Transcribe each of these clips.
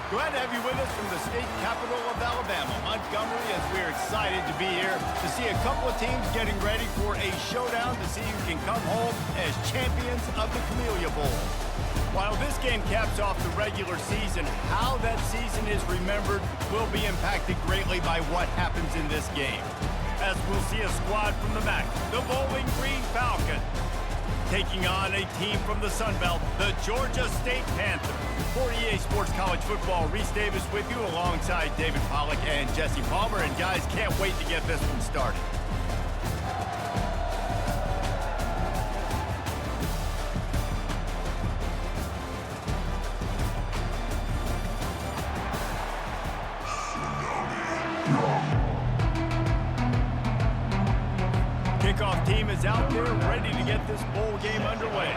Glad to have you with us from the state capital of Alabama, Montgomery, as we're excited to be here to see a couple of teams getting ready for a showdown to see who can come home as champions of the Camellia Bowl. While this game caps off the regular season, how that season is remembered will be impacted greatly by what happens in this game. As we'll see a squad from the MAC, the Bowling Green Falcons, taking on a team from the Sun Belt, the Georgia State Panthers. For EA Sports College Football, Reese Davis with you alongside David Pollack and Jesse Palmer. And guys, can't wait to get this one started. Kickoff team is out there ready to get this bowl game underway.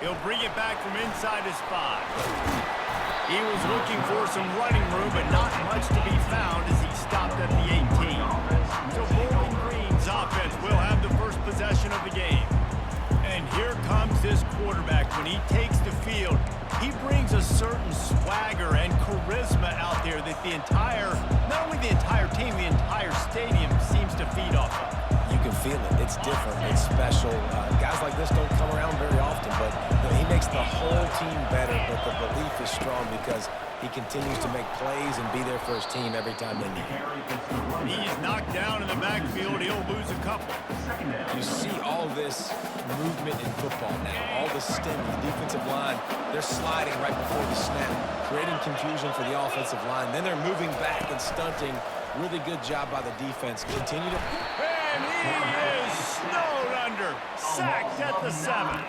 He'll bring it back from inside his 5. He was looking for some running room, but not much to be found as he stopped at the 18. So Bowling Green's offense will have the first possession of the game. And here comes this quarterback. When he takes the field, he brings a certain swagger and charisma out there that not only the entire team, the entire stadium seems to feed off of. You can feel it. It's different. It's special. Guys like this don't come around very often, but he makes the whole team better, but the belief is strong because he continues to make plays and be there for his team every time they need him. He's knocked down in the backfield. He'll lose a couple. You see all this movement in football now. All the stem, the defensive line, they're sliding right before the snap, creating confusion for the offensive line. Then they're moving back and stunting. Really good job by the defense. Continue to... And he is snowed under. Sacked at the 7.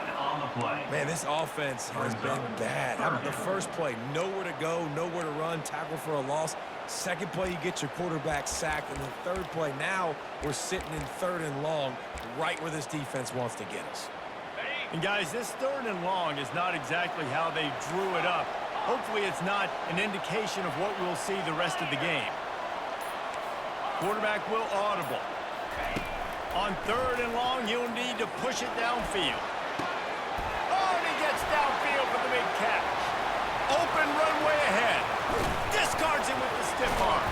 Man, this offense has been bad. The first play, nowhere to go, nowhere to run, tackle for a loss. Second play, you get your quarterback sacked. And the third play, now we're sitting in 3rd and long, right where this defense wants to get us. And guys, this 3rd and long is not exactly how they drew it up. Hopefully it's not an indication of what we'll see the rest of the game. Quarterback will audible. On 3rd and long, you'll need to push it downfield. Oh, and he gets downfield for the big catch. Open runway ahead. Discards it with the stiff arm.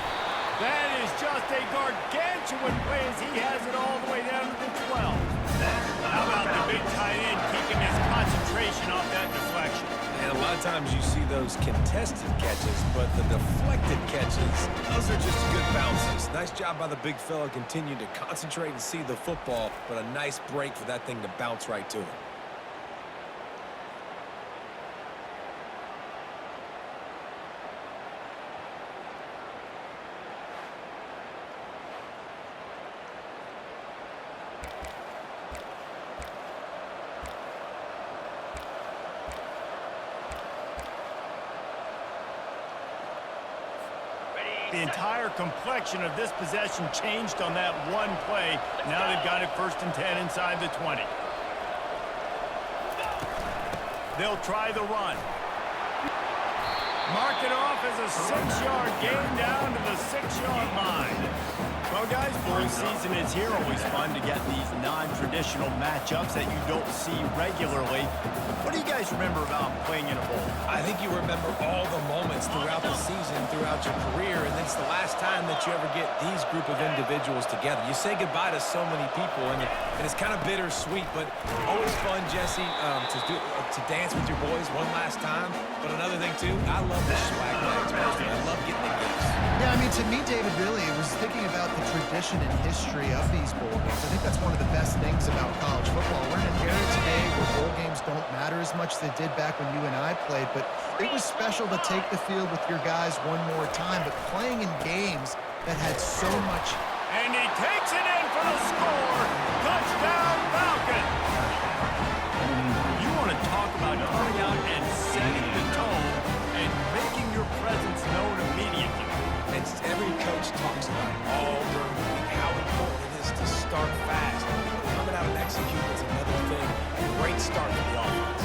That is just a gargantuan play as he has it all the way down to the 12. How about the big tight end keeping his concentration off that deflection? And a lot of times you see those contested catches, but the deflected catches, those are just good bounces. Nice job by the big fella, continue to concentrate and see the football, but a nice break for that thing to bounce right to him. The entire complexion of this possession changed on that one play. Now they've got it 1st and 10 inside the 20. They'll try the run. Mark it off as a 6-yard gain down to the 6-yard line. Well, guys, bowl season is here. Always fun to get these non-traditional matchups that you don't see regularly. What do you guys remember about playing in a bowl? I think you remember all the moments throughout the season, throughout your career, and it's the last time that you ever get these group of individuals together. You say goodbye to so many people, and it's kind of bittersweet, but always fun, Jesse, to dance with your boys one last time. But another thing, too, I love the swag bags personally. I love getting the gifts. Yeah, I mean, to me, David, really, it was thinking about the tradition and history of these bowl games. I think that's one of the best things about college football. We're in an era today where bowl games don't matter as much as they did back when you and I played, but it was special to take the field with your guys one more time, but playing in games that had so much. And he takes it in for the score. Touchdown, Falcon. You want to talk about coming out and setting the tone and making your presence known immediately. And every coach talks about it all during the week, how important it is to start fast. Coming out and executing is another thing. Great start for the offense.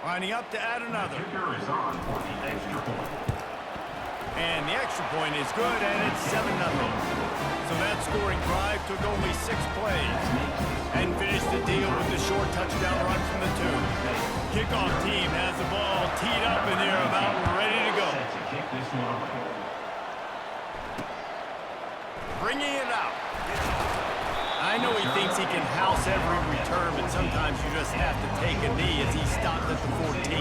Lining up to add another. And the extra point is good, and it's 7-0. So that scoring drive took only 6 plays and finished the deal with the short touchdown run from the 2. Kickoff team has the ball teed up and they're about ready to go. Bringing it out. I know he thinks he can house every return, but sometimes you just have to take a knee as he stopped at the 14.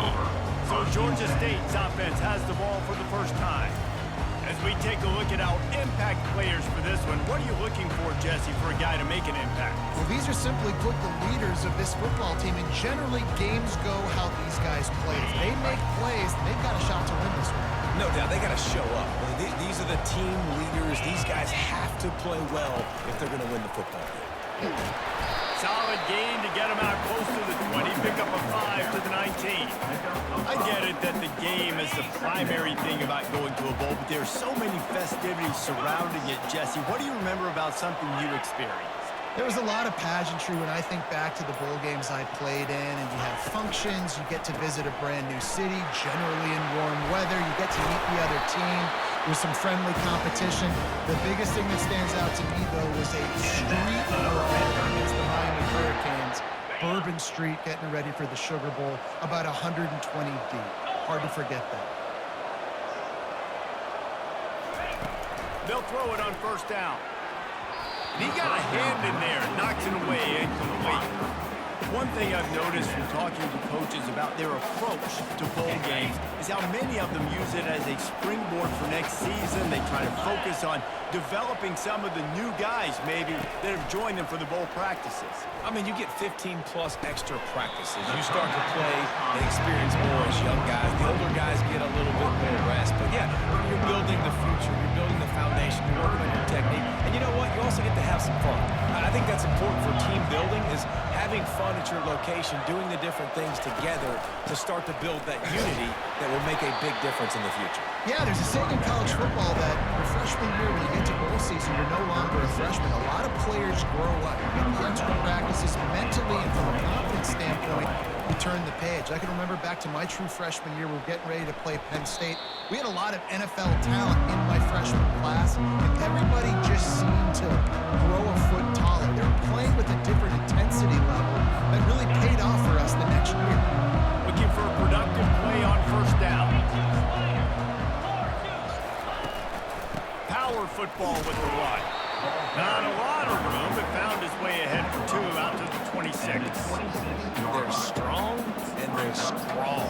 So Georgia State's offense has the ball for the first time. As we take a look at our impact players for this one, what are you looking for, Jesse, for a guy to make an impact? Well, these are simply put the leaders of this football team, and generally games go how these guys play. If they make plays, they've got a shot to win this one. No doubt, they got to show up. These are the team leaders. These guys have to play well if they're going to win the football game. Solid gain to get him out close to the 20, pick up a 5 to the 19. I get it that the game is the primary thing about going to a bowl, but there's so many festivities surrounding it, Jesse. What do you remember about something you experienced? There was a lot of pageantry when I think back to the bowl games I played in, and you have functions, you get to visit a brand new city, generally in warm weather, you get to meet the other team, there's some friendly competition. The biggest thing that stands out to me, though, was a street brawl against the Miami Hurricanes, Bourbon Street, getting ready for the Sugar Bowl, about 120 deep. Hard to forget that. They'll throw it on first down. And he got a hand in there, knocks it away, incomplete. One thing I've noticed from talking to coaches about their approach to bowl games is how many of them use it as a springboard for next season. They try to focus on developing some of the new guys, maybe, that have joined them for the bowl practices. I mean, you get 15-plus extra practices. You start to play and experience more as young guys. The older guys get a little bit more rest. But, yeah, you're building the future. You're building the foundation. You're working on your technique. And you know what? You also get to have some fun. I think that's important for team building is having fun at your location, doing the different things together to start to build that unity that will make a big difference in the future. Yeah, there's a saying in college football that your freshman year, when you get to bowl season, you're no longer a freshman. A lot of players grow up. You get the extra practices mentally, and from a confidence standpoint, you turn the page. I can remember back to my true freshman year, we were getting ready to play Penn State. We had a lot of NFL talent in my freshman class, and everybody just seemed to grow a foot taller. They were playing with a different intensity level that really paid off for us the next year. Looking for a productive play on first down. Power football with the run. Not a lot of room, but found his way ahead for 2 out to the 26. They're strong and they're scrawl.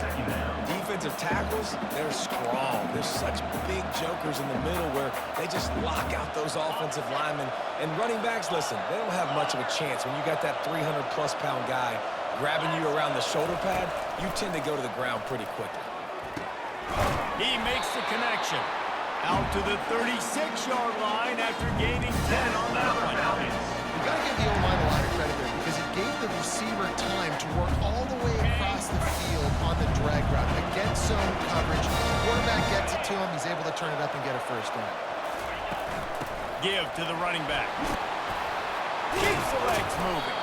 Defensive tackles, they're scrawl. There's such big jokers in the middle where they just lock out those offensive linemen. And running backs, listen, they don't have much of a chance. When you got that 300-plus pound guy grabbing you around the shoulder pad, you tend to go to the ground pretty quickly. He makes the connection. Out to the 36-yard line after gaining 10 on that one. You've got to give the O-line a lot of credit there because it gave the receiver time to work all the way across the field on the drag route against zone coverage. The quarterback gets it to him. He's able to turn it up and get a first down. Give to the running back. Keeps the legs moving.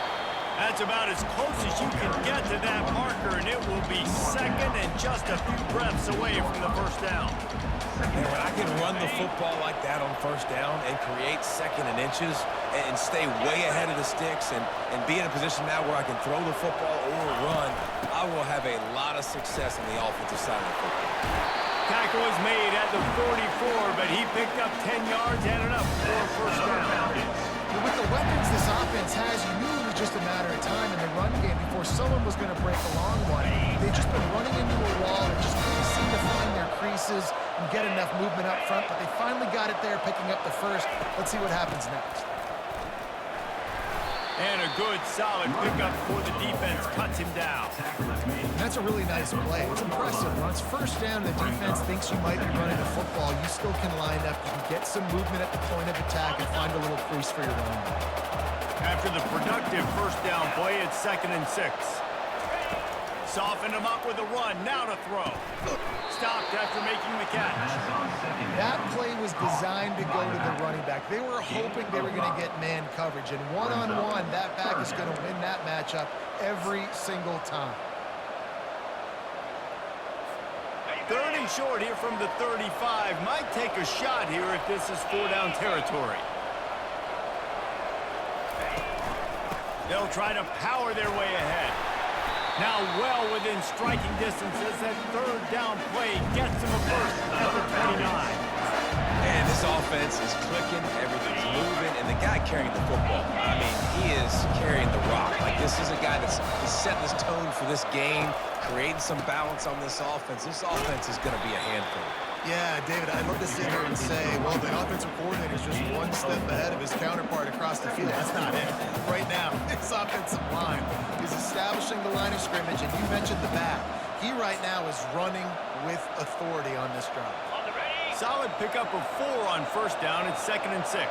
That's about as close as you can get to that marker, and it will be second and just a few breaths away from the first down. And when I can run the football like that on first down and create second and inches and stay way ahead of the sticks and be in a position now where I can throw the football or run, I will have a lot of success on the offensive side of the football. Tackle was made at the 44, but he picked up 10 yards and enough for a first down. With the weapons this offense has, you knew it was just a matter of time in the run game before someone was going to break a long one. They've just been running into a wall and just couldn't seem to find their creases and get enough movement up front, but they finally got it there, picking up the first. Let's see what happens next. And a good, solid pickup for the defense cuts him down. That's a really nice play. It's impressive. Once first down, the defense thinks you might be running the football. You still can line up. You can get some movement at the point of attack and find a little crease for your running back. After the productive first down play, it's 2nd and 6. Soften him up with a run. Now to throw. Stopped after making the catch. That play was designed to go to the running back. They were hoping they were going to get man coverage. And one-on-one, that back is going to win that matchup every single time. 3rd and short here from the 35. Might take a shot here if this is 4-down territory. They'll try to power their way ahead. Now well within striking distance as that third down play gets them a first at the 29. And this offense is clicking, everything's moving, and the guy carrying the football, I mean, he is carrying the rock. Like, this is a guy that's setting this tone for this game, creating some balance on this offense. This offense is going to be a handful. Yeah, David, I'd love to sit here and say, well, the offensive coordinator is just one step ahead of his counterpart across the field. That's not it. Right now, his offensive line is establishing the line of scrimmage, and you mentioned the back. He right now is running with authority on this drive. Solid pickup of 4 on first down. It's 2nd and 6. 29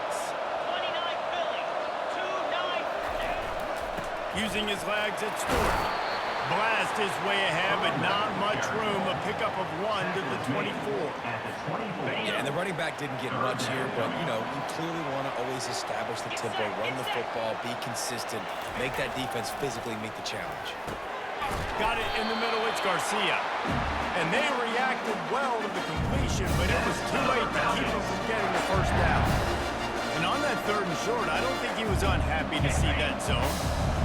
Philly, 2-9. Using his legs at Stewart. Blast his way ahead, but not much room. A pickup of 1 to the 24. Yeah, and the running back didn't get much here, but, you know, you clearly want to always establish the tempo, run the football, be consistent, make that defense physically meet the challenge. Got it in the middle, it's Garcia. And they reacted well to the completion, but it was too late to keep them from getting the first down. And on that 3rd and short, I don't think he was unhappy to see that zone.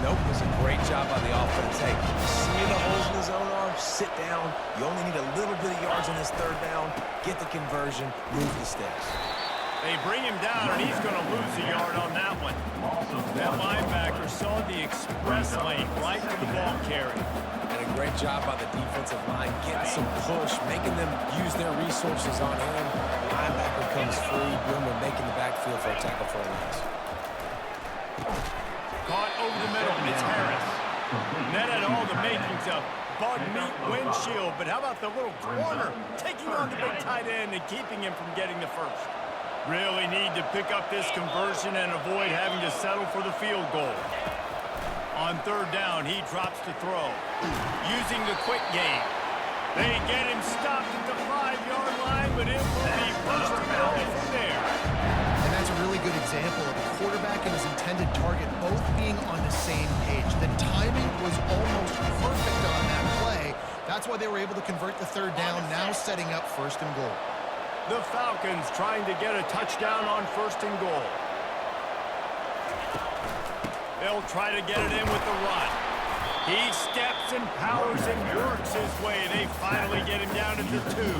Nope, it was a great job by the offense. Hey, see where the holes in the zone are? Sit down. You only need a little bit of yards on this 3rd down. Get the conversion, move the sticks. They bring him down, and he's going to lose a yard on that one. That linebacker saw the express lane right to the ball carry. And a great job by the defensive line, getting some push, making them use their resources on him. The linebacker comes free, boom, and making the backfield for a tackle for a loss. Caught over the middle, it's Harris. That had all the makings of bug meat windshield, but how about the little corner taking on the big tight end and keeping him from getting the first? Really need to pick up this conversion and avoid having to settle for the field goal. On 3rd down, he drops to throw. Using the quick game. They get him stopped at the 5-yard line, but it will be first and goal from there. And that's a really good example of the quarterback and his intended target both being on the same page. The timing was almost perfect on that play. That's why they were able to convert the 3rd down, now setting up 1st and goal. The Falcons trying to get a touchdown on 1st and goal. They'll try to get it in with the run. He steps and powers and works his way. They finally get him down at the 2.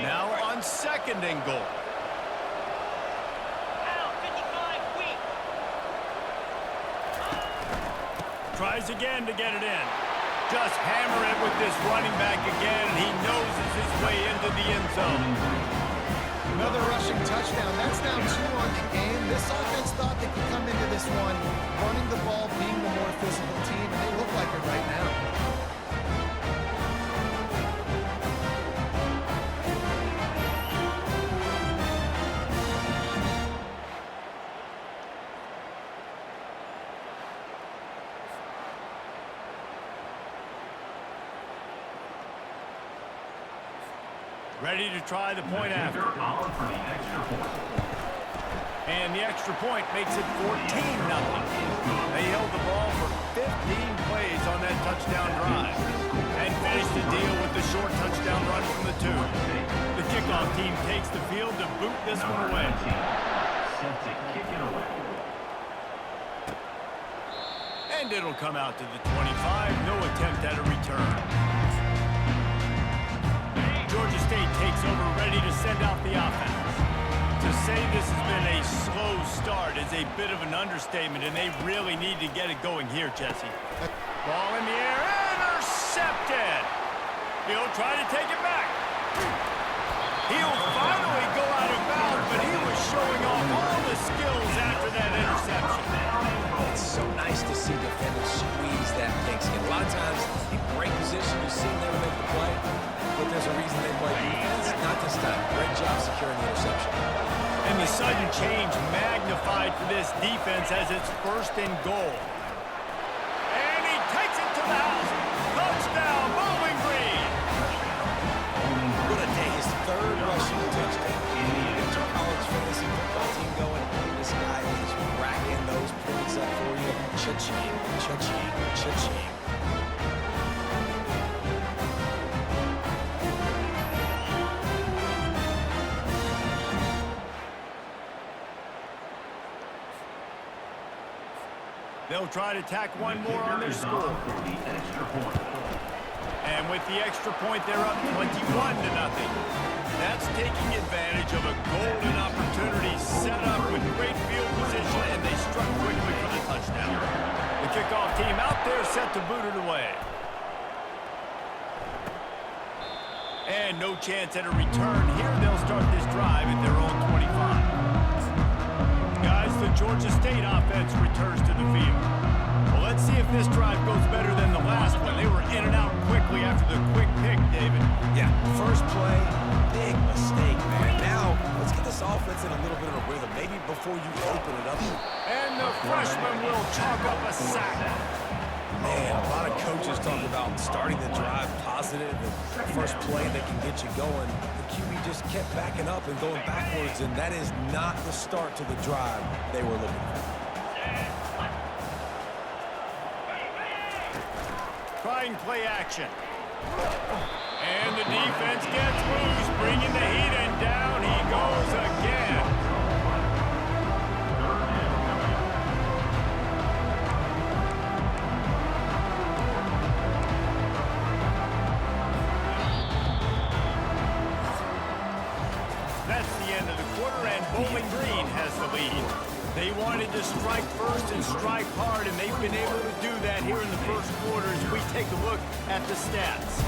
Now on 2nd and goal. Now 55 weak. Tries again to get it in. Just hammer it with this running back again, and he noses his way into the end zone. Another rushing touchdown. That's now 2 on the game. This offense thought they could come into this one running the ball, being the more physical team, and they look like it right now. Ready to try the point after. And the extra point makes it 14-0. They held the ball for 15 plays on that touchdown drive and finished the deal with the short touchdown run from the 2. The kickoff team takes the field to boot this one away. And it'll come out to the 25. No attempt at a return. Georgia State takes over, ready to send out the offense. To say this has been a slow start is a bit of an understatement, and they really need to get it going here, Jesse. Ball in the air, intercepted. He'll try to take it back. He'll finally go out of bounds, but he was showing off all the skills after that interception. It's so nice to see defenders squeeze that pigskin. A lot of times, in great position, you see them never make the play, but there's a reason they play defense. Not this time. Great job securing the interception. And the sudden change magnified for this defense as it's 1st and goal. And he takes it to the house. Touchdown, Bowling Green. What a day. His 3rd rushing touchdown. Get your college fantasy football team going. This guy is racking those points up for you. Cha-ching, cha-ching, cha-ching. They'll try to tack one more on their score. And with the extra point, they're up 21-0. That's taking advantage of a golden opportunity set up with great field position, and they struck quickly for the touchdown. The kickoff team out there set to boot it away. And no chance at a return here. They'll start this drive at their own 25. Guys, the Georgia State offense returns to the field. Well, let's see if this drive goes better than the last one. They were in and out quickly after the quick pick, David. Yeah, first play, big mistake, man. Now, let's get this offense in a little bit of a rhythm, maybe before you open it up. And the freshman will chalk up a sack. Man, a lot of coaches talk about starting the drive positive and first play that can get you going. The QB just kept backing up and going backwards, and that is not the start to the drive they were looking for. Trying play action. And the defense gets loose, bringing the heat, and down he goes again. That's the end of the quarter, and Bowling Green has the lead. They wanted to strike first and strike hard, and they've been able to do that here in the first quarter as we take a look at the stats.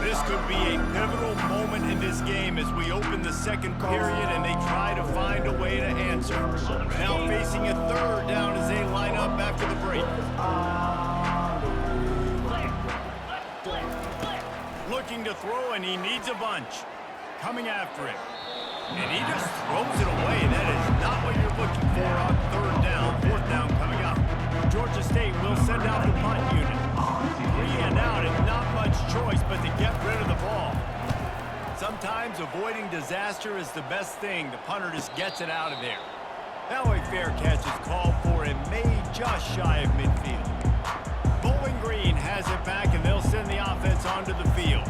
This could be a pivotal moment in this game as we open the second period and they try to find a way to answer. Now facing a third down as they line up after the break. Looking to throw, and he needs a bunch. Coming after it. And he just throws it away. That is not what you're looking for on third down. Fourth down coming up. Georgia State will send out the punt unit. 3 and out, and not much choice but to get rid of the ball. Sometimes avoiding disaster is the best thing. The punter just gets it out of there. Now a fair catch is called for and made just shy of midfield. Bowling Green has it back, and they'll send the offense onto the field.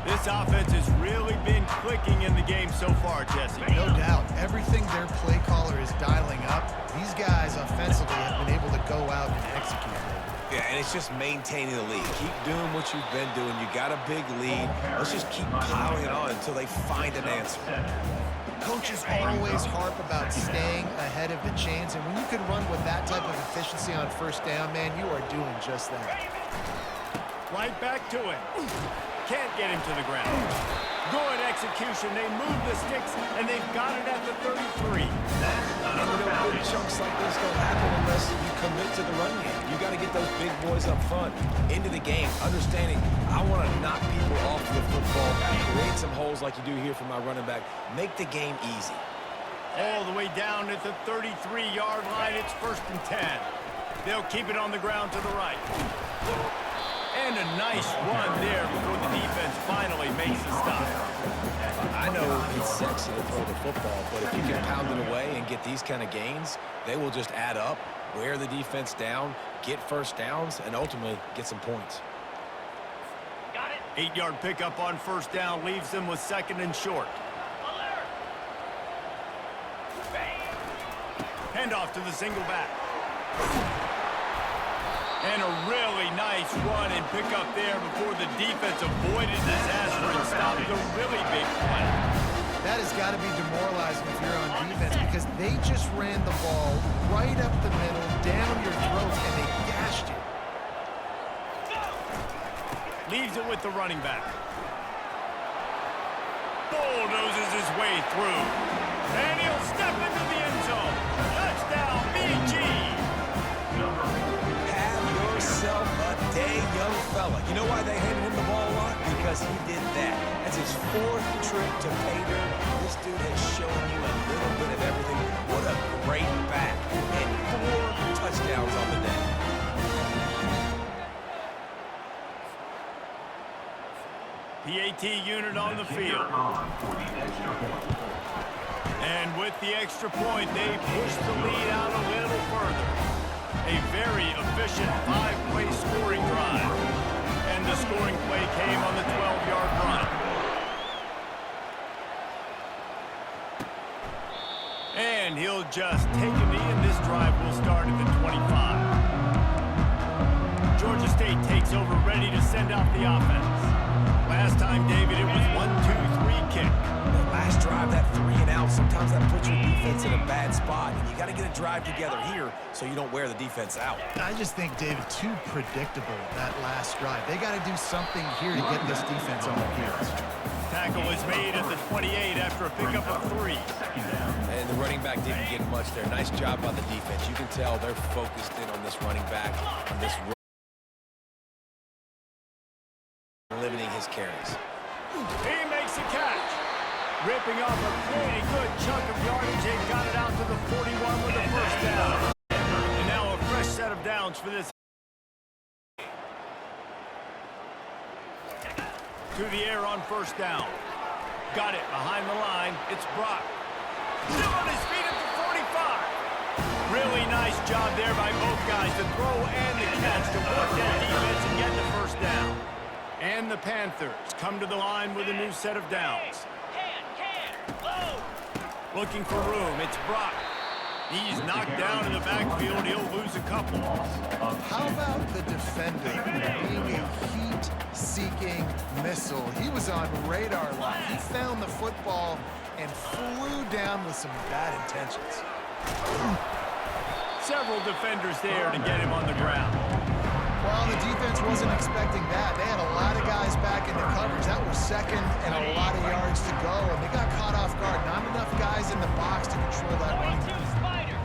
This offense has really been clicking in the game so far, Jesse. No doubt. Everything their play caller is dialing up, these guys offensively have been able to go out and execute. Yeah, and it's just maintaining the lead. Keep doing what you've been doing. You got a big lead. Let's just keep piling it on until they find an answer. Coaches always harp about staying ahead of the chains, and when you can run with that type of efficiency on first down, man, you are doing just that. Right back to it. Can't get him to the ground. Good execution. They move the sticks, and they've got it at the 33. And big chunks like this don't happen unless you commit to the run game. You got to get those big boys up front into the game, understanding I want to knock people off the football, create some holes like you do here for my running back, make the game easy. All the way down at the 33-yard line. It's 1st and 10. They'll keep it on the ground to the right. And a nice run there before the defense finally makes the stop. I know it's sexy to throw the football, but if you can pound it away and get these kind of gains, they will just add up, wear the defense down, get first downs, and ultimately get some points. Got it. 8-yard pickup on first down leaves them with 2nd and short. Alert. Handoff to the single back. And a really nice run and pick up there before the defense avoided disaster and stopped a really big play. That has got to be demoralizing if you're on defense because they just ran the ball right up the middle, down your throat, and they gashed you. Leaves it with the running back. Bulldozes his way through. And he'll step into the end zone. Touchdown, BG! Yourself a day, young fella. You know why they handed him the ball a lot? Because he did that. That's his 4th trip to pay dirt. This dude has shown you a little bit of everything. What a great back. And 4 touchdowns on the day. PAT unit on the field. And with the extra point, they push the lead out a little further. A very efficient 5-play scoring drive. And the scoring play came on the 12-yard run. And he'll They'll just take a knee, and this drive will start at the 25. Georgia State takes over, ready to send out the offense. Last time, David, it was 1-2-3 kick. That last drive, that 3 and out, sometimes that puts your defense in a bad spot, and you got to get a drive together here so you don't wear the defense out. I just think, David, too predictable, that last drive. They got to do something here to get this defense on their heels. Tackle is made at the 28 after a pickup of 3. And the running back didn't get much there. Nice job by the defense. You can tell they're focused in on this running back, on this limiting his carries. He makes a catch. Ripping off a pretty good chunk of yardage and got it out to the 41 with a first down. And now a fresh set of downs for this. To the air on first down. Got it behind the line. It's Brock. Still on his feet at the 45. Really nice job there by both guys to throw and the catch to work that defense and get the first down. And the Panthers come to the line with a new set of downs. Looking for room. It's Brock. He's knocked down in the backfield. He'll lose a couple. How about the defender being a heat-seeking missile? He was on radar line. He found the football and flew down with some bad intentions. Several defenders there to get him on the ground. Well, the defense wasn't expecting that. They had a lot of guys back into coverage. That was second and a lot of yards to go, and they got caught off guard. Not enough guys in the box to control that run. 4-2 Spider.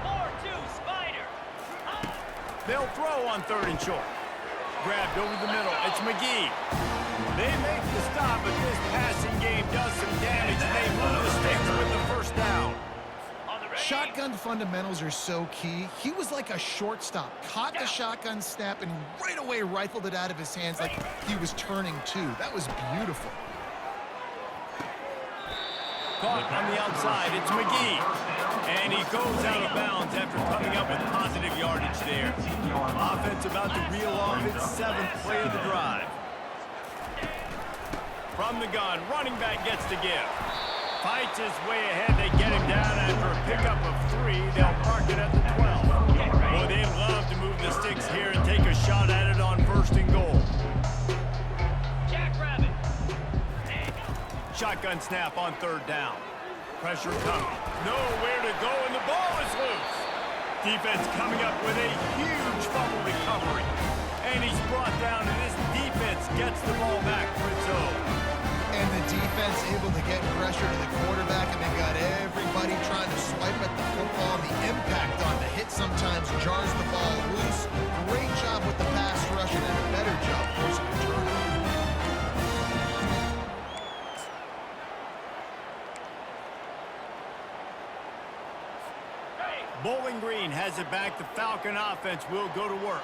4-2 Spider. They'll throw on 3rd and short. Grabbed over the middle. It's McGee. They make the stop, but this passing game does some damage, and they move the sticks with the first down. Shotgun fundamentals are so key. He was like a shortstop. Caught the shotgun snap and right away rifled it out of his hands like he was turning two. That was beautiful. Caught on the outside. It's McGee. And he goes out of bounds after coming up with positive yardage there. Offense about to reel off its 7th play of the drive. From the gun, running back gets the give. Fights his way ahead. They get him down after a pickup of 3. They'll park it at the 12. Boy, they'd love to move the sticks here and take a shot at it on 1st and goal. Jackrabbit. Shotgun snap on 3rd down. Pressure coming. Nowhere to go, and the ball is loose. Defense coming up with a huge fumble recovery. And he's brought down, and this defense gets the ball back for its own. And the defense able to get pressure to the quarterback, and they got everybody trying to swipe at the football. And the impact on the hit sometimes jars the ball loose. Great job with the pass rush and a better job forcing the turnover. Bowling Green has it back. The Falcon offense will go to work.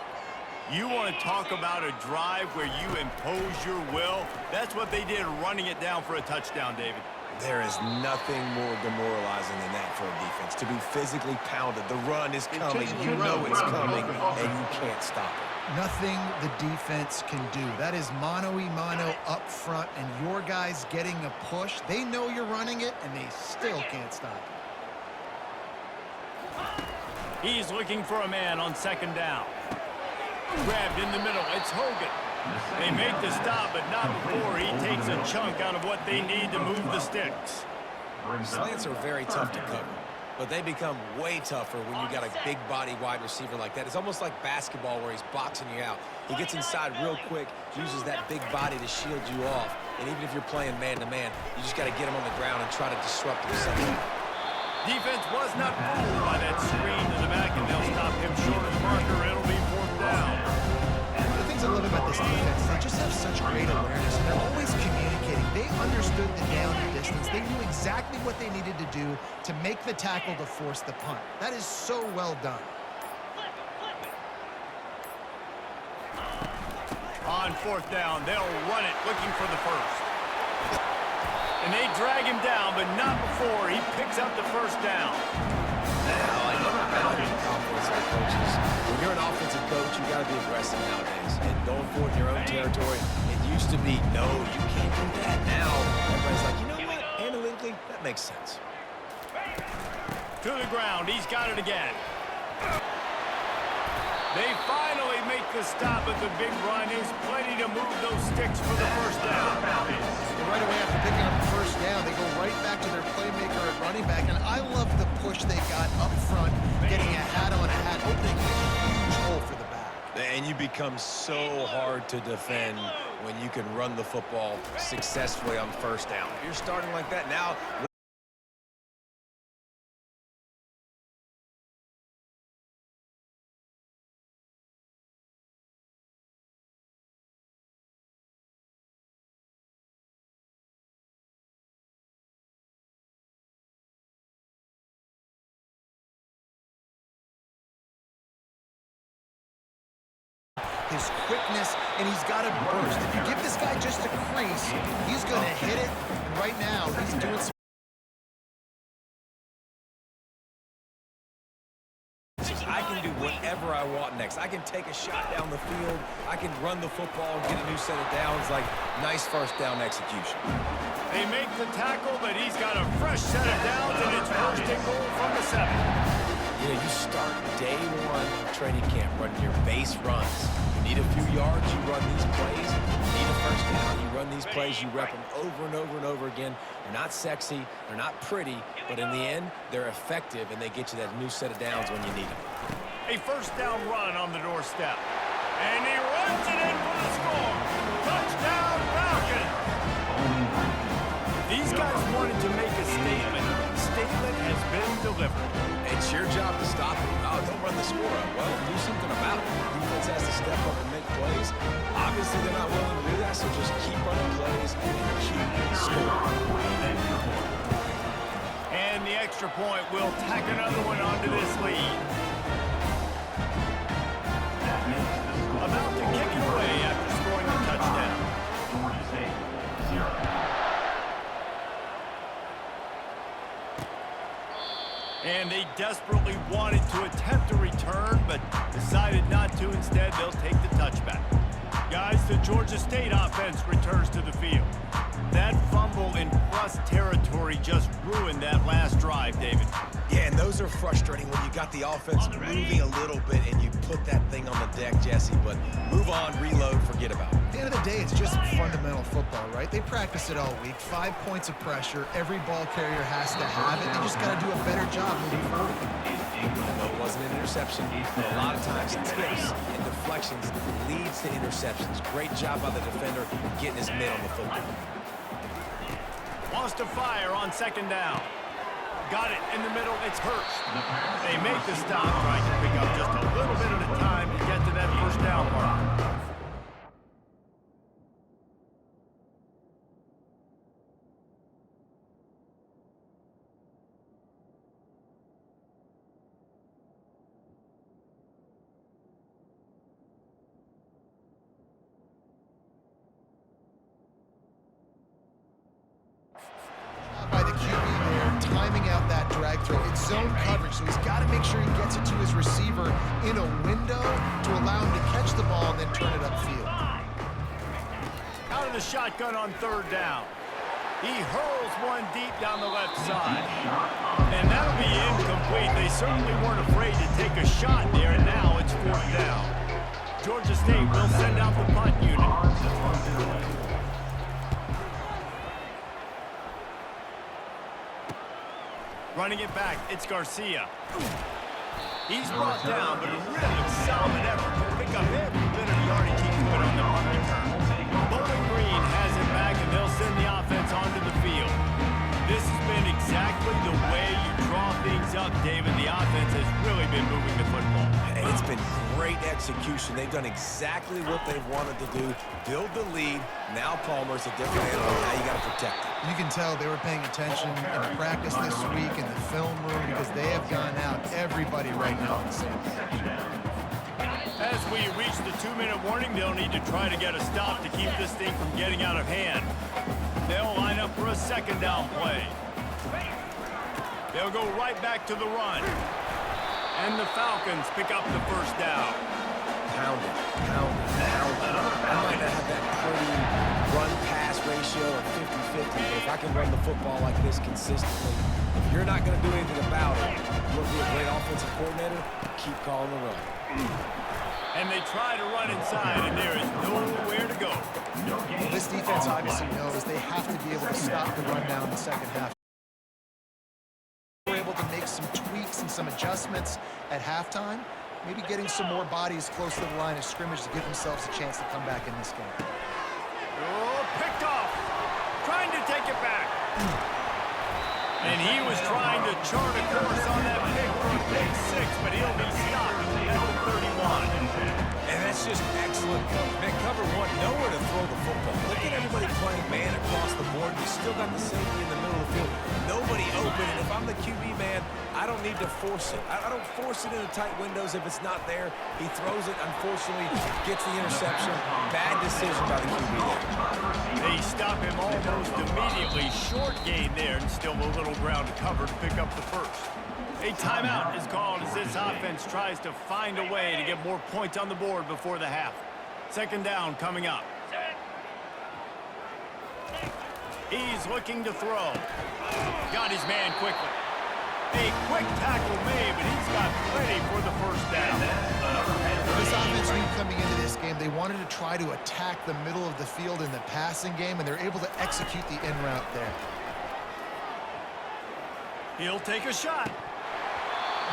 You want to talk about a drive where you impose your will? That's what they did, running it down for a touchdown, David. There is nothing more demoralizing than that for a defense. To be physically pounded. The run is coming. You know it's coming, and you can't stop it. Nothing the defense can do. That is mano-a-mano up front, and your guys getting a push. They know you're running it, and they still can't stop it. He's looking for a man on 2nd down. Grabbed in the middle. It's Hogan. They make the stop, but not before he takes a chunk out of what they need to move the sticks. Slants are very tough to cover, but they become way tougher when you got a big body wide receiver like that. It's almost like basketball where he's boxing you out. He gets inside real quick, uses that big body to shield you off, and even if you're playing man-to-man, you just got to get him on the ground and try to disrupt him somehow. Defense was not fooled by that screen to the back, and they'll stop him short of the marker. It'll be 4th down. The things I love about this defense, they just have such great awareness. They're always communicating. They understood the down and distance. They knew exactly what they needed to do to make the tackle to force the punt. That is so well done. On 4th down, they'll run it, looking for the first. And they drag him down, but not before he picks up the first down. Now, I know about offensive coaches. When you're an offensive coach, you got to be aggressive nowadays. And going for it in your own territory, it used to be, no, you can't do that. Now, everybody's like, you know what? Analytically, that makes sense. To the ground. He's got it again. They finally make the stop, but the big run is plenty to move those sticks for the first down. Right away after picking up the first down, they go right back to their playmaker at running back. And I love the push they got up front, getting a hat on a hat, opening a huge hole for the back. And you become so hard to defend when you can run the football successfully on first down. If you're starting like that now, his quickness, and he's got a burst. If you give this guy just a crease, he's going to hit it. And right now, he's doing some... I can do whatever I want next. I can take a shot down the field. I can run the football and get a new set of downs. Like, nice first down execution. They make the tackle, but he's got a fresh set of downs, and it's first and goal from the 7. You know, you start day one training camp running your base runs. You need a few yards, you run these plays. You need a first down, you run these plays, you rep them over and over and over again. They're not sexy, they're not pretty, but in the end, they're effective, and they get you that new set of downs when you need them. A first down run on the doorstep. And he runs it in for the score. Touchdown, Falcons! These guys wanted to make a statement. The statement has been delivered. It's your job to stop it. Oh, don't run the score up. Well, do something about it. Defense has to step up and make plays. Obviously, they're not willing to do that, so just keep running plays and keep scoring. And the extra point will tack another one onto this lead. About to kick it away after scoring the touchdown. And they desperately wanted to attempt a return, but decided not to. Instead, they'll take the touchback. Guys, the Georgia State offense returns to the field. That fumble in plus territory just ruined that last drive, David. Yeah, and those are frustrating when you got the offense moving a little bit and you put that thing on the deck, Jesse. But move on, reload, forget about it. At the end of the day, it's just fundamental football, right? They practice it all week. 5 points of pressure. Every ball carrier has to have it. They just got to do a better job moving forward. No, it wasn't an interception. A lot of times skips and deflections leads to interceptions. Great job by the defender getting his mitt on the football. Wants to fire on second down. Got it in the middle. It's Hurst. They make the stop, trying to pick up just a little bit at a time to get to that first down mark. By the QB there, timing out that drag throw. It's zone coverage, so he's got to make sure he gets it to his receiver in a window to allow him to catch the ball and then turn it upfield. Out of the shotgun on third down. He hurls one deep down the left side. And that'll be incomplete. They certainly weren't afraid to take a shot there, and now it's fourth down. Georgia State will send out the punt unit. Running it back, it's Garcia. He's brought down, but a really solid effort to pick up every bit of yardage he could on the punt return. Bowling Green has it back, and they'll send the offense onto the field. This has been exactly the way you draw things up, David. The offense has really been moving the football. And it's been great execution. They've done exactly what they've wanted to do. Build the lead. Now Palmer's a different animal. Now you got to protect it. You can tell they were paying attention in practice this week in the film room because they have gone out everybody right now in the same section. As we reach the 2-minute warning, they'll need to try to get a stop to keep this thing from getting out of hand. They'll line up for a second down play. They'll go right back to the run. And the Falcons pick up the first down. Pound it, pound it, pound it. I might not have that pretty run-pass ratio of 50-50, but if I can run the football like this consistently, if you're not going to do anything about it. You want to be a great offensive coordinator, keep calling the run. And they try to run inside, and there is nowhere to go. Well, this defense obviously knows they have to be able to stop the run down in the second half. We're able to make some tweaks and some adjustments at halftime, maybe getting some more bodies close to the line of scrimmage to give themselves a chance to come back in this game. Oh, picked off. Trying to take it back. And he was trying to chart a course on that pick for a big 6, but he'll be stopped at the 31. And that's just excellent coverage. Man, cover one, nowhere to throw the football. Look at everybody playing man across the board. You still got the safety in the middle of the field. Nobody open, and if I'm the QB man, I don't need to force it. I don't force it into tight windows if it's not there. He throws it, unfortunately, gets the interception. Bad decision by the QB there. They stop him almost immediately. Short gain there, and still a little ground to cover to pick up the first. A timeout is called as this offense tries to find a way to get more points on the board before the half. Second down coming up. He's looking to throw. Got his man quickly. A quick tackle made, but he's got plenty for the first down. This offense knew coming into this game, they wanted to try to attack the middle of the field in the passing game, and they're able to execute the in route there. He'll take a shot.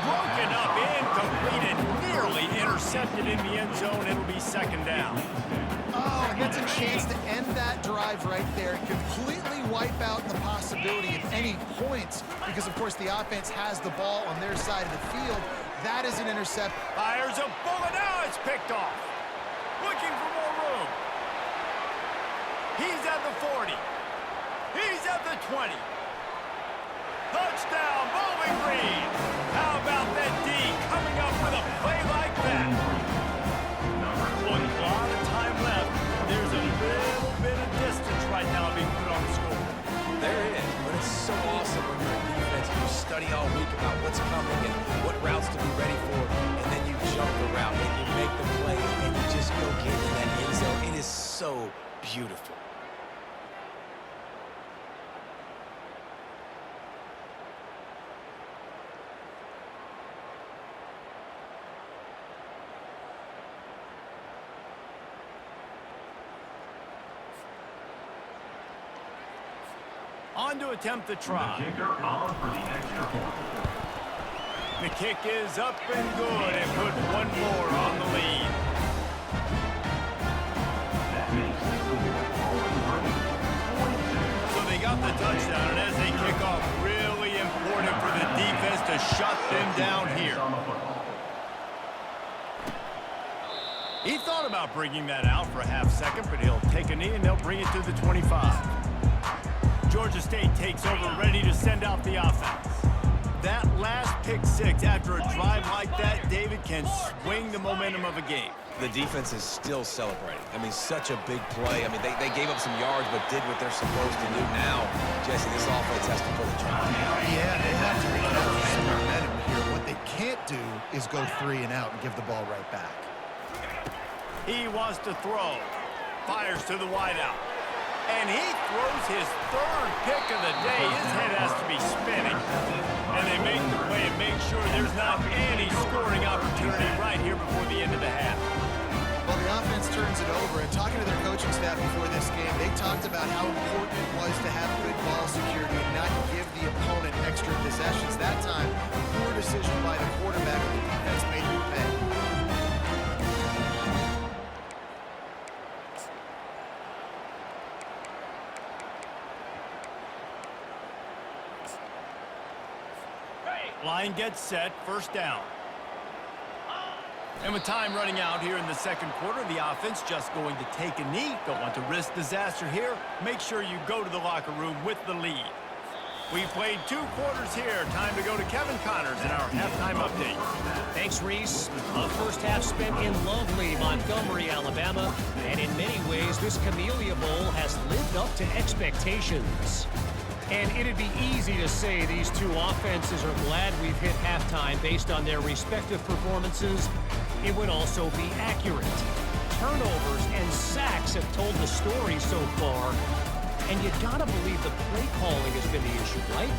Broken up, incomplete, and nearly intercepted in the end zone. It'll be second down. Oh, and that's a chance to end that drive right there. Completely wipe out the possibility of any points because, of course, the offense has the ball on their side of the field. That is an intercept. Fires a bullet. Now it's picked off. Looking for more room. He's at the 40. He's at the 20. Touchdown, Bowling Green. How about that D coming up with a play like that? With a lot of time left, there's a little bit of distance right now being put on the score. There is, but it's so awesome when you're in defense. You study all week about what's coming and what routes to be ready for, and then you jump the route and you make the play and you just go get in that end zone. It is so beautiful. On to attempt the try. The kick is up and good and put one more on the lead. So they got the touchdown, and as they kick off, really important for the defense to shut them down here. He thought about bringing that out for a half second, but he'll take a knee and they'll bring it to the 25. Georgia State takes over, ready to send out the offense. That last pick 6 after a drive like that, David, can swing the momentum of a game. The defense is still celebrating. I mean, such a big play. I mean, they gave up some yards, but did what they're supposed to do. Now, Jesse, this offense has to pull the trigger. Yeah, they have to recapture some momentum here. What they can't do is go 3 and out and give the ball right back. He wants to throw. Fires to the wideout. And he throws his third pick of the day. His head has to be spinning. And they make the play and make sure there's not any scoring opportunity right here before the end of the half. Well, the offense turns it over, and talking to their coaching staff before this game, they talked about how important it was to have good ball security and not give the opponent extra possessions. That time, poor decision by the quarterback, and the defense made them pay. Line gets set, first down. And with time running out here in the second quarter, the offense just going to take a knee. Don't want to risk disaster here. Make sure you go to the locker room with the lead. We played 2 quarters here. Time to go to Kevin Connors in our halftime update. Thanks, Reese. A first half spent in lovely Montgomery, Alabama. And in many ways, this Camellia Bowl has lived up to expectations. And it'd be easy to say these two offenses are glad we've hit halftime based on their respective performances. It would also be accurate. Turnovers and sacks have told the story so far. And you gotta believe the play calling has been the issue, right?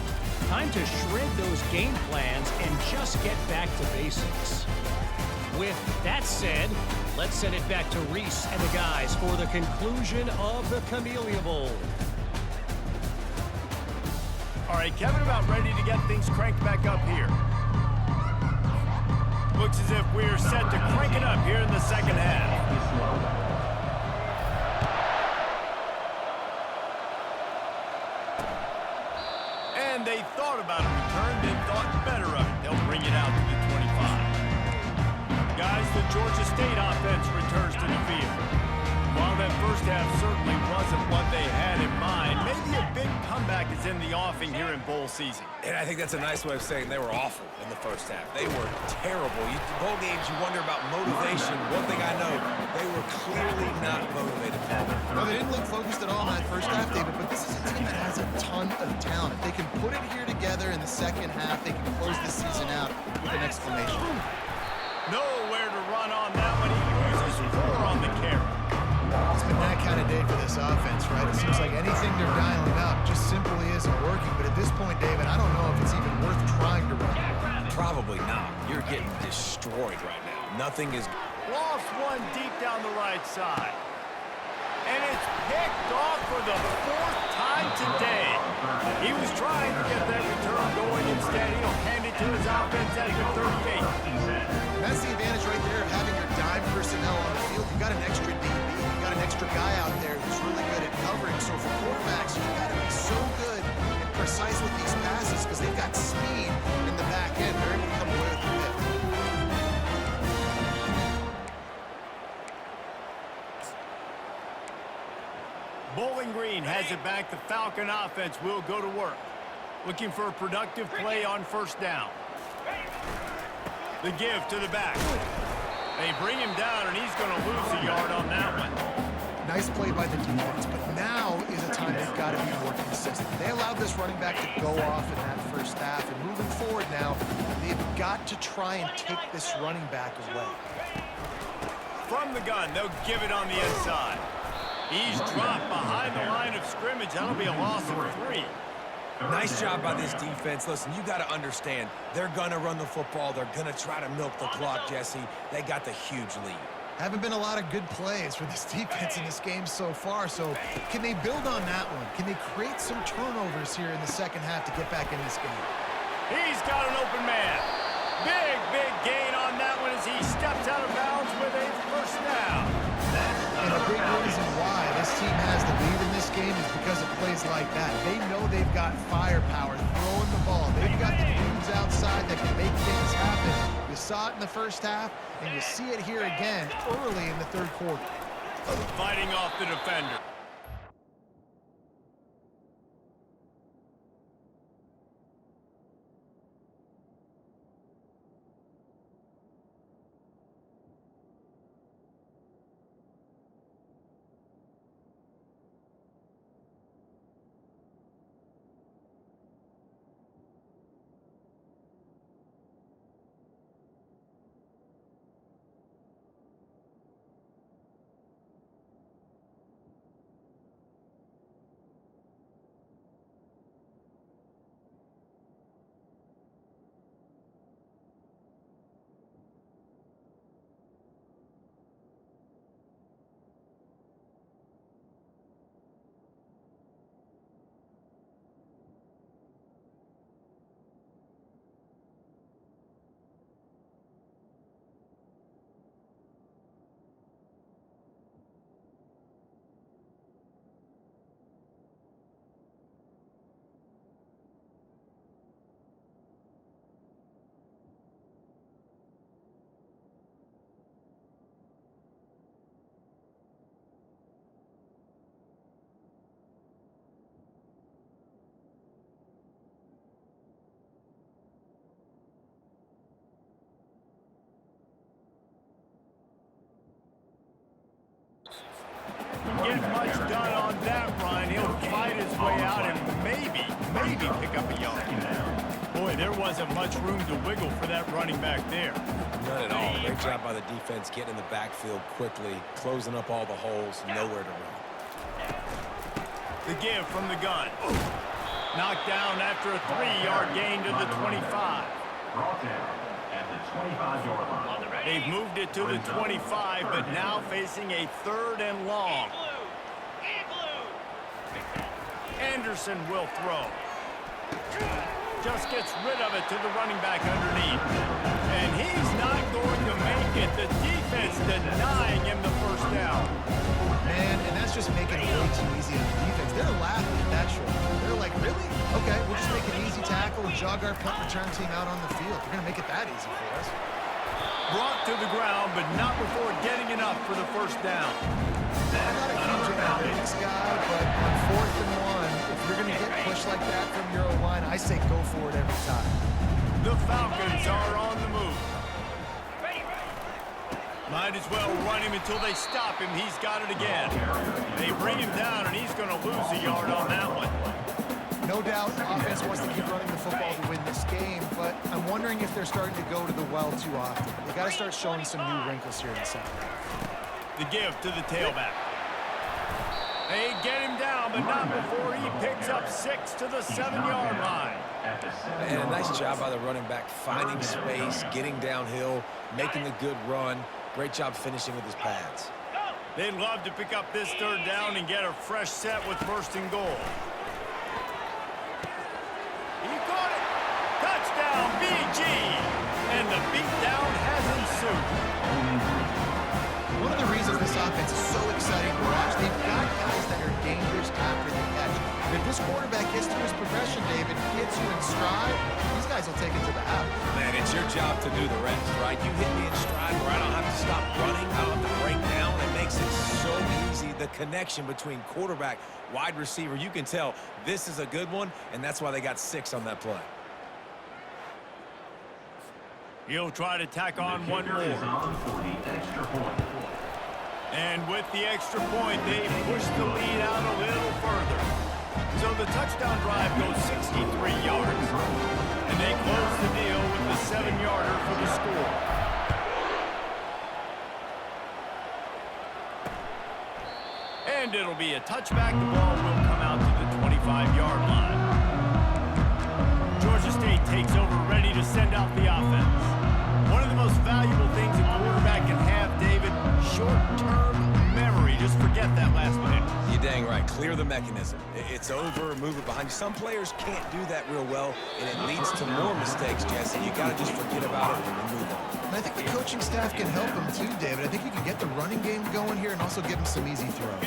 Time to shred those game plans and just get back to basics. With that said, let's send it back to Reese and the guys for the conclusion of the Camellia Bowl. All right, Kevin, about ready to get things cranked back up here. Looks as if we're set to crank it up here in the second half. And they thought about a return. They thought better of it. They'll bring it out to the 25. Guys, the Georgia State offense returns to the field. While that first half certainly wasn't what they had in mind, maybe a big comeback is in the offing here in bowl season. And I think that's a nice way of saying they were awful in the first half. They were terrible. Bowl games, you wonder about motivation. One thing I know, they were clearly not motivated. No, they didn't look focused at all in that first half, David, but this is a team that has a ton of talent. If they can put it here together in the second half, they can close this season out with an exclamation. Nowhere to run on that one. He uses 4 on the carry. It's been that kind of day for this offense, right? It seems like anything they're dialing up just simply isn't working. But at this point, David, I don't know if it's even worth trying to run. Probably not. You're getting destroyed right now. Nothing is... Lost one deep down the right side. And it's picked off for the 4th time today. He was trying to get that return going. Instead, he'll hand it to his offense at the 38. That's the advantage right there of having your dime personnel on the field. You've got an extra DB. You've got an extra guy out there who's really good at covering. So for quarterbacks, you've got to be so good and precise with these passes because they've got speed in the back end. They're able to come away with the pick. Bowling Green has it back. The Falcon offense will go to work. Looking for a productive play on first down. The give to the back. They bring him down, and he's going to lose a yard on that one. Nice play by the defense, but now is a time they've got to be more consistent. They allowed this running back to go off in that first half, and moving forward now, they've got to try and take this running back away. From the gun, they'll give it on the inside. He's dropped behind the line of scrimmage. That'll be a loss of 3. Nice job by this defense. Listen, you got to understand, they're going to run the football. They're going to try to milk the clock, Jesse. They got the huge lead. Haven't been a lot of good plays for this defense in this game so far, so can they build on that one? Can they create some turnovers here in the second half to get back in this game? He's got an open man. Big gain on that one as he steps out of bounds with a first down. And a big reason why this team has the lead in this game is because of plays like that. They know they've got firepower throwing the ball. They've got the dudes outside that can make things happen. You saw it in the first half, and you see it here again early in the third quarter. Fighting off the defender. Get much done on that run. He'll fight his way out and maybe pick up a yard. Boy, there wasn't much room to wiggle for that running back there. None at all. Great job by the defense getting in the backfield quickly, closing up all the holes, nowhere to run. The give from the gun. Knocked down after a 3-yard gain to the 25. Brought down at the 25-yard line. They've moved it to the 25, but now facing a 3rd and long. Anderson will throw. Just gets rid of it to the running back underneath. And he's not going to make it. The defense denying him the first down. Man, and that's just making it way too easy on the defense. They're laughing at that short. They're like, really? Okay, we'll just make an easy tackle and jog our punt return team out on the field. They're going to make it that easy for us. Brought to the ground, but not before getting enough for the first down. I'm not a huge analytics guy, but on 4th and 1, if you're going to get pushed like that from your O-line, I say go for it every time. The Falcons are on the move. Might as well run him until they stop him. He's got it again. They bring him down, and he's going to lose a yard on that one. No doubt the offense wants to keep running the football to win this game, but I'm wondering if they're starting to go to the well too often. They got to start showing some new wrinkles here in the second half. The give to the tailback. They get him down, but not before he picks up 6 to the 7-yard line. And a nice job by the running back, finding space, getting downhill, making a good run. Great job finishing with his pads. They'd love to pick up this 3rd down and get a fresh set with 1st and goal. He caught it. Touchdown, BG. And the beatdown has ensued. One of the reasons this offense is so exciting to watch, they've got guys that are dangerous after the catch. If this quarterback gets to his progression, David, gets you in stride, these guys will take it to the house. Man, it's your job to do the rest, right? You hit me in stride where I don't have to stop running, I don't have to break down. It makes it so easy. The connection between quarterback, wide receiver, you can tell this is a good one, and that's why they got 6 on that play. He'll try to tack on one more. And with the extra point, they push the lead out a little further. So the touchdown drive goes 63 yards. And they close the deal with the 7-yarder for the score. And it'll be a touchback. The ball will come out to the 25-yard line. Georgia State takes over, ready to send out the offense. One of the most valuable things a quarterback can have, David, short-term memory. Just forget that last minute. You're dang right. Clear the mechanism. It's over, move it behind you. Some players can't do that real well, and it leads to more mistakes, Jesse. You got to just forget about it and move on. And I think the coaching staff can help him too, David. I think you can get the running game going here and also give him some easy throws.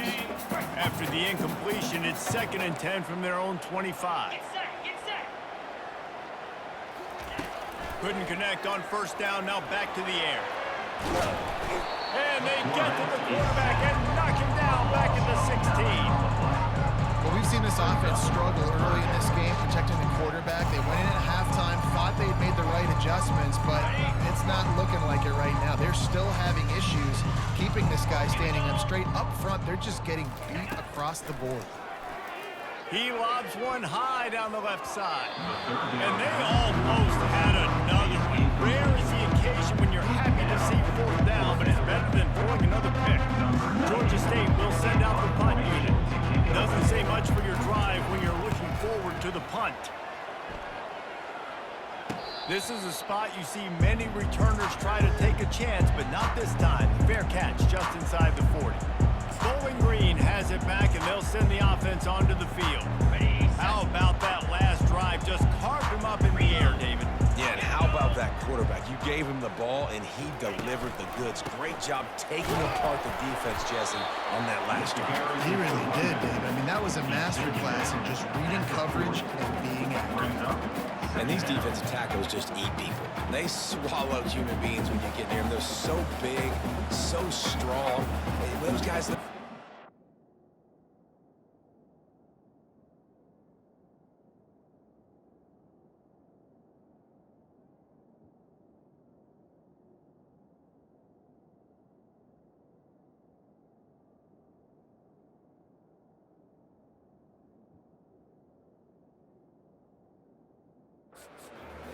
After the incompletion, it's 2nd and 10 from their own 25. Couldn't connect on 1st down, now back to the air. And they get to the quarterback and knock him down back at the 16. Well, we've seen this offense struggle early in this game, protecting the quarterback. They went in at halftime, thought they had made the right adjustments, but it's not looking like it right now. They're still having issues keeping this guy standing up straight up front. They're just getting beat across the board. He lobs one high down the left side. And they almost had another one. Rare is the occasion when you're happy to see 4th down, but it's better than throwing another pick. Georgia State will send out the punt unit. Doesn't say much for your drive when you're looking forward to the punt. This is a spot you see many returners try to take a chance, but not this time. Fair catch just inside the 40. Bowling Green has it back, and they'll send the offense onto the field. How about that last drive? Just carved him up in the air, David. Yeah, and how about that quarterback? You gave him the ball, and he delivered the goods. Great job taking apart the defense, Jesse, on that last drive. He really did, David. I mean, that was a masterclass in just reading coverage and being accurate. And these defensive tackles just eat people. They swallow human beings when you get near them. They're so big, so strong. Those guys...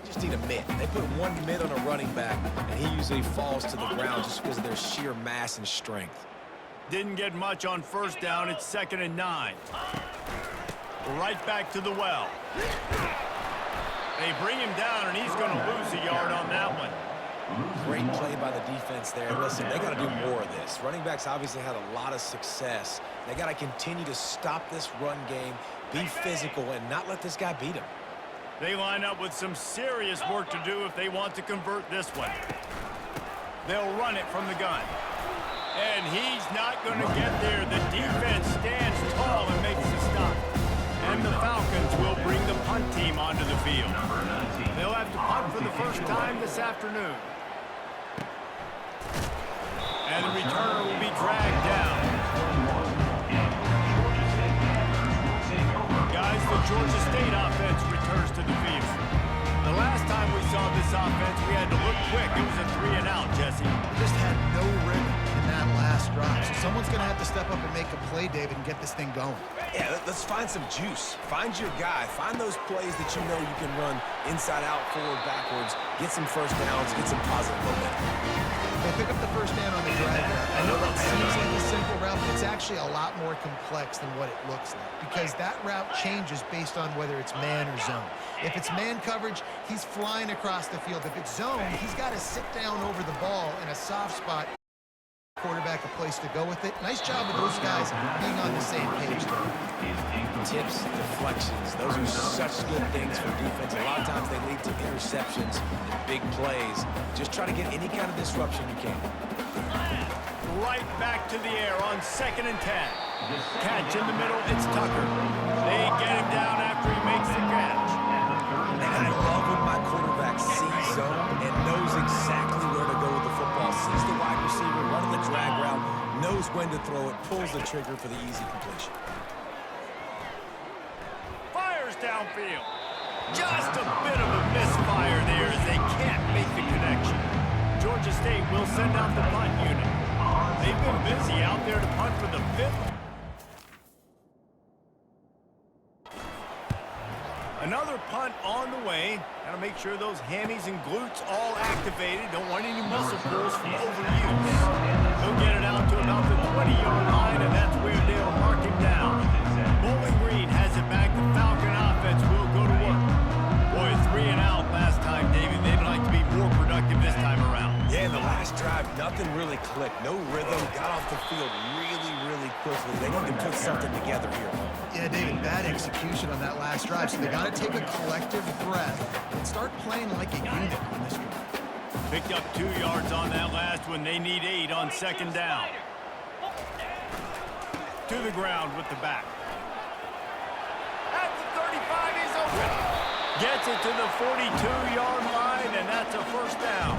just need a mid. They put one mid on a running back, and he usually falls to the ground just because of their sheer mass and strength. Didn't get much on 1st down. It's 2nd and 9. Right back to the well. They bring him down, and he's going to lose a yard on that one. Great play by the defense there. Listen, they got to do more of this. Running backs obviously had a lot of success. They got to continue to stop this run game, be physical, and not let this guy beat them. They line up with some serious work to do if they want to convert this one. They'll run it from the gun. And he's not going to get there. The defense stands tall and makes the stop. And the Falcons will bring the punt team onto the field. They'll have to punt for the first time this afternoon. And the returner will be dragged down. Guys, the Georgia State offense returns to the field. The last time we saw this offense, we had to look quick. It was a 3-and-out, Jesse. They just had no rhythm in that last drive. So someone's going to have to step up and make a play, David, and get this thing going. Yeah, let's find some juice. Find your guy. Find those plays that you know you can run inside out, forward, backwards. Get some first downs. Get some positive momentum. They pick up the first down on the drive route. I know that seems like a simple route, but it's actually a lot more complex than what it looks like because that route changes based on whether it's man or zone. If it's man coverage, he's flying across the field. If it's zone, he's got to sit down over the ball in a soft spot. Quarterback a place to go with it. Nice job with those guys being on the same page there. Tips, deflections, those are such good things for defense. A lot of times they lead to interceptions and big plays. Just try to get any kind of disruption you can. Right back to the air on 2nd and 10. Catch in the middle, it's Tucker. They get him down after he makes the catch. And I love when my quarterback sees zone and knows exactly where to go with the football. Sees the wide receiver running the drag route, knows when to throw it, pulls the trigger for the easy completion. Fires downfield. Just a bit of a misfire there as they can't make the connection. Georgia State will send out the punt unit. They've been busy out there to punt for the 5th. Another punt on the way. Got to make sure those hammies and glutes all activated. Don't want any muscle pulls from overuse. He'll get it out to about the 20-yard line, and that's where they'll mark him down. Bowling Green has it back. The Falcon offense will go to work. Boy, 3-and-out last time, David. They'd like to be more productive this time around. Yeah, in the last drive, nothing really clicked. No rhythm. Got off the field really quickly. They need to put something together here. Yeah, David, bad execution on that last drive. So they got to take a collective breath and start playing like a unit on this one. Picked up 2 yards on that last one. They need 8 on 2nd down. To the ground with the back. At the 35, he's open. Gets it to the 42-yard line, and that's a first down.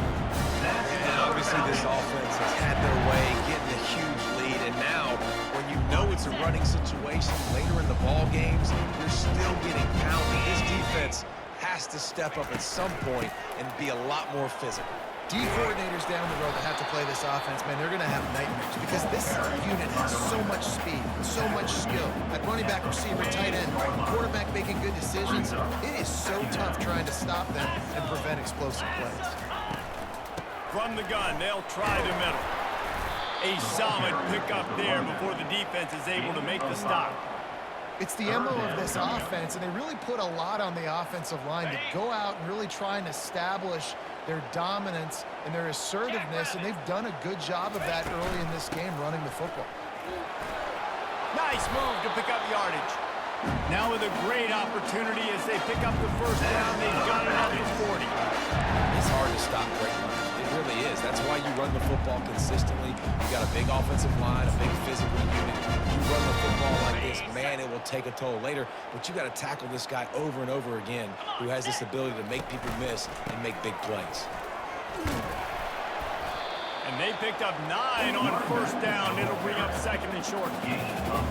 And obviously this offense has had their way, getting a huge lead, and now when you know it's a running situation later in the ball games, you're still getting pounded. This defense has to step up at some point and be a lot more physical. D coordinators down the road that have to play this offense, man, they're going to have nightmares because this unit has so much speed, so much skill. At running back, receiver, tight end, quarterback making good decisions. It is so tough trying to stop them and prevent explosive plays. From the gun, they'll try the middle. A solid pickup there before the defense is able to make the stop. It's the MO of this offense, and they really put a lot on the offensive line to go out and really try and establish their dominance and their assertiveness, and they've done a good job of that early in this game running the football. Nice move to pick up yardage. Now with a great opportunity as they pick up the first down, they've got it at the 40. It's hard to stop great runners. It really is. That's why you run the football consistently. You got a big offensive line, a big physical unit. You run the football like this, man, it will take a toll later. But you got to tackle this guy over and over again who has this ability to make people miss and make big plays. And they picked up 9 on first down. It'll bring up 2nd and short.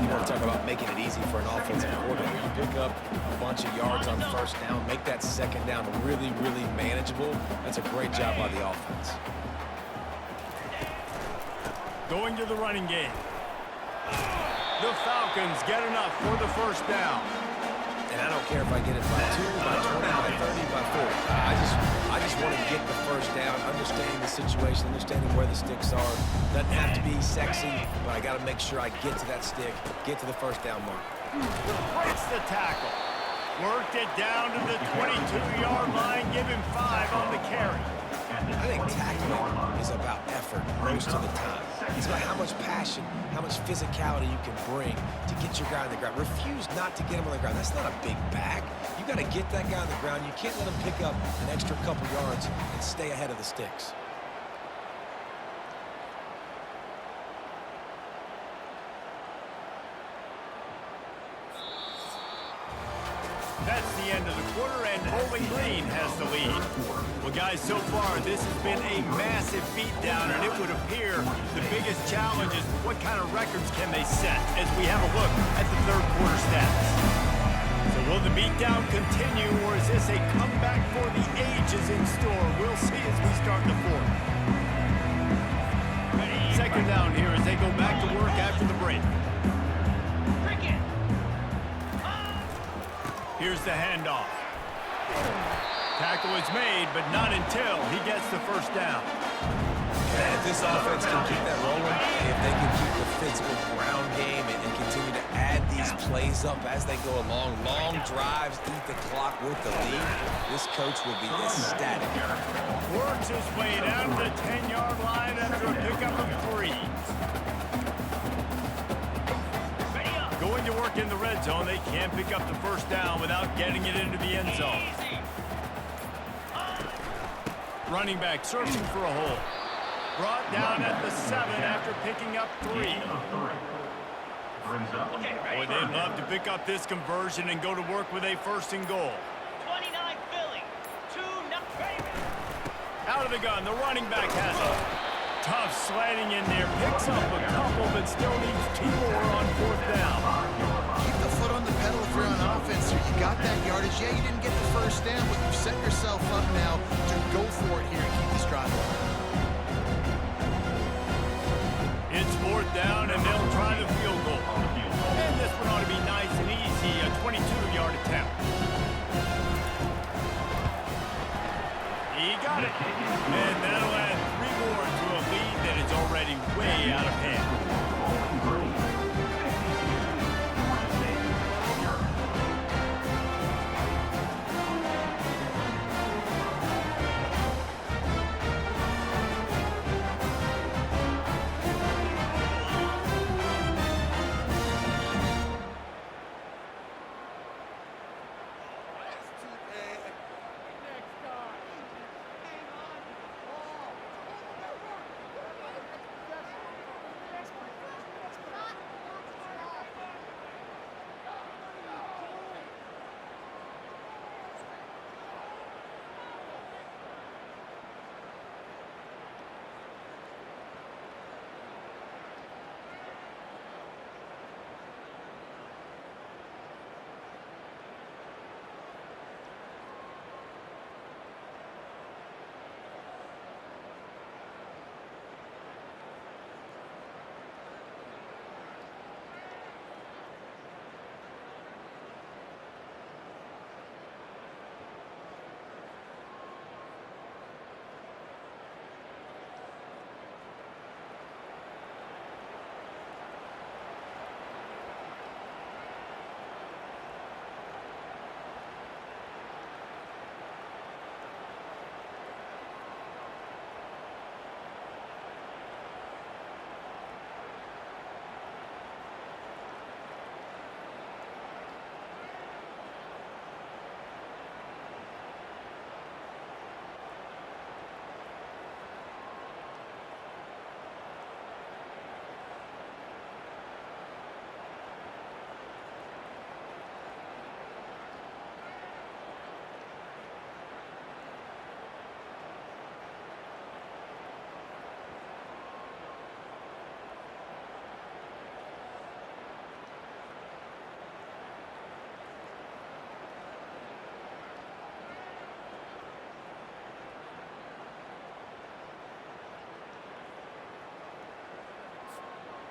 You want to talk about making it easy for an offensive coordinator. You pick up a bunch of yards on first down, make that 2nd down really manageable. That's a great job by the offense. Going to the running game. The Falcons get enough for the first down. and I don't care if I get it by 2, by 20, by 30, by 40. I just want to get the first down, understanding the situation, understanding where the sticks are. Doesn't have to be sexy, but I got to make sure I get to that stick, get to the first down mark. Breaks the tackle. Worked it down to the 22-yard line, give him 5 on the carry. I think tackling is about effort most of the time. It's about how much passion, how much physicality you can bring to get your guy on the ground. Refuse not to get him on the ground. That's not a big back. You got to get that guy on the ground. You can't let him pick up an extra couple yards and stay ahead of the sticks. That's the end of the quarter, and Bowling Green has the lead. Well, guys, so far, this has been a massive beatdown, and it would appear the biggest challenge is what kind of records can they set as we have a look at the third quarter stats. So will the beatdown continue, or is this a comeback for the ages in store? We'll see as we start the fourth. Second down here as they go back to work after the break. Here's the handoff. Tackle is made, but not until he gets the first down. And if this offense can keep that rolling, if they can keep the physical ground game and continue to add these plays up as they go along, long drives, eat the clock with the lead, this coach will be ecstatic. Works his way down to the 10-yard line after a pickup of 3. Going to work in the red zone, they can't pick up the first down without getting it into the end zone. Running back searching for a hole. Brought down at the 7 after picking up 3. Boy, they'd love to pick up this conversion and go to work with a first and goal. 29 Philly, 2-0. Out of the gun, the running back has it. Tough sliding in there, picks up a couple, but still needs 2 more on fourth down. Keep the foot on the pedal if you're on offense here. You got that yardage. Yeah, you didn't get the first down, but you've set yourself up now to go for it here and keep this drive going. It's fourth down, and they'll try the field goal. And this one ought to be nice and easy, a 22-yard attempt. He got it. And that'll add 3 more to a lead that is already way out of hand.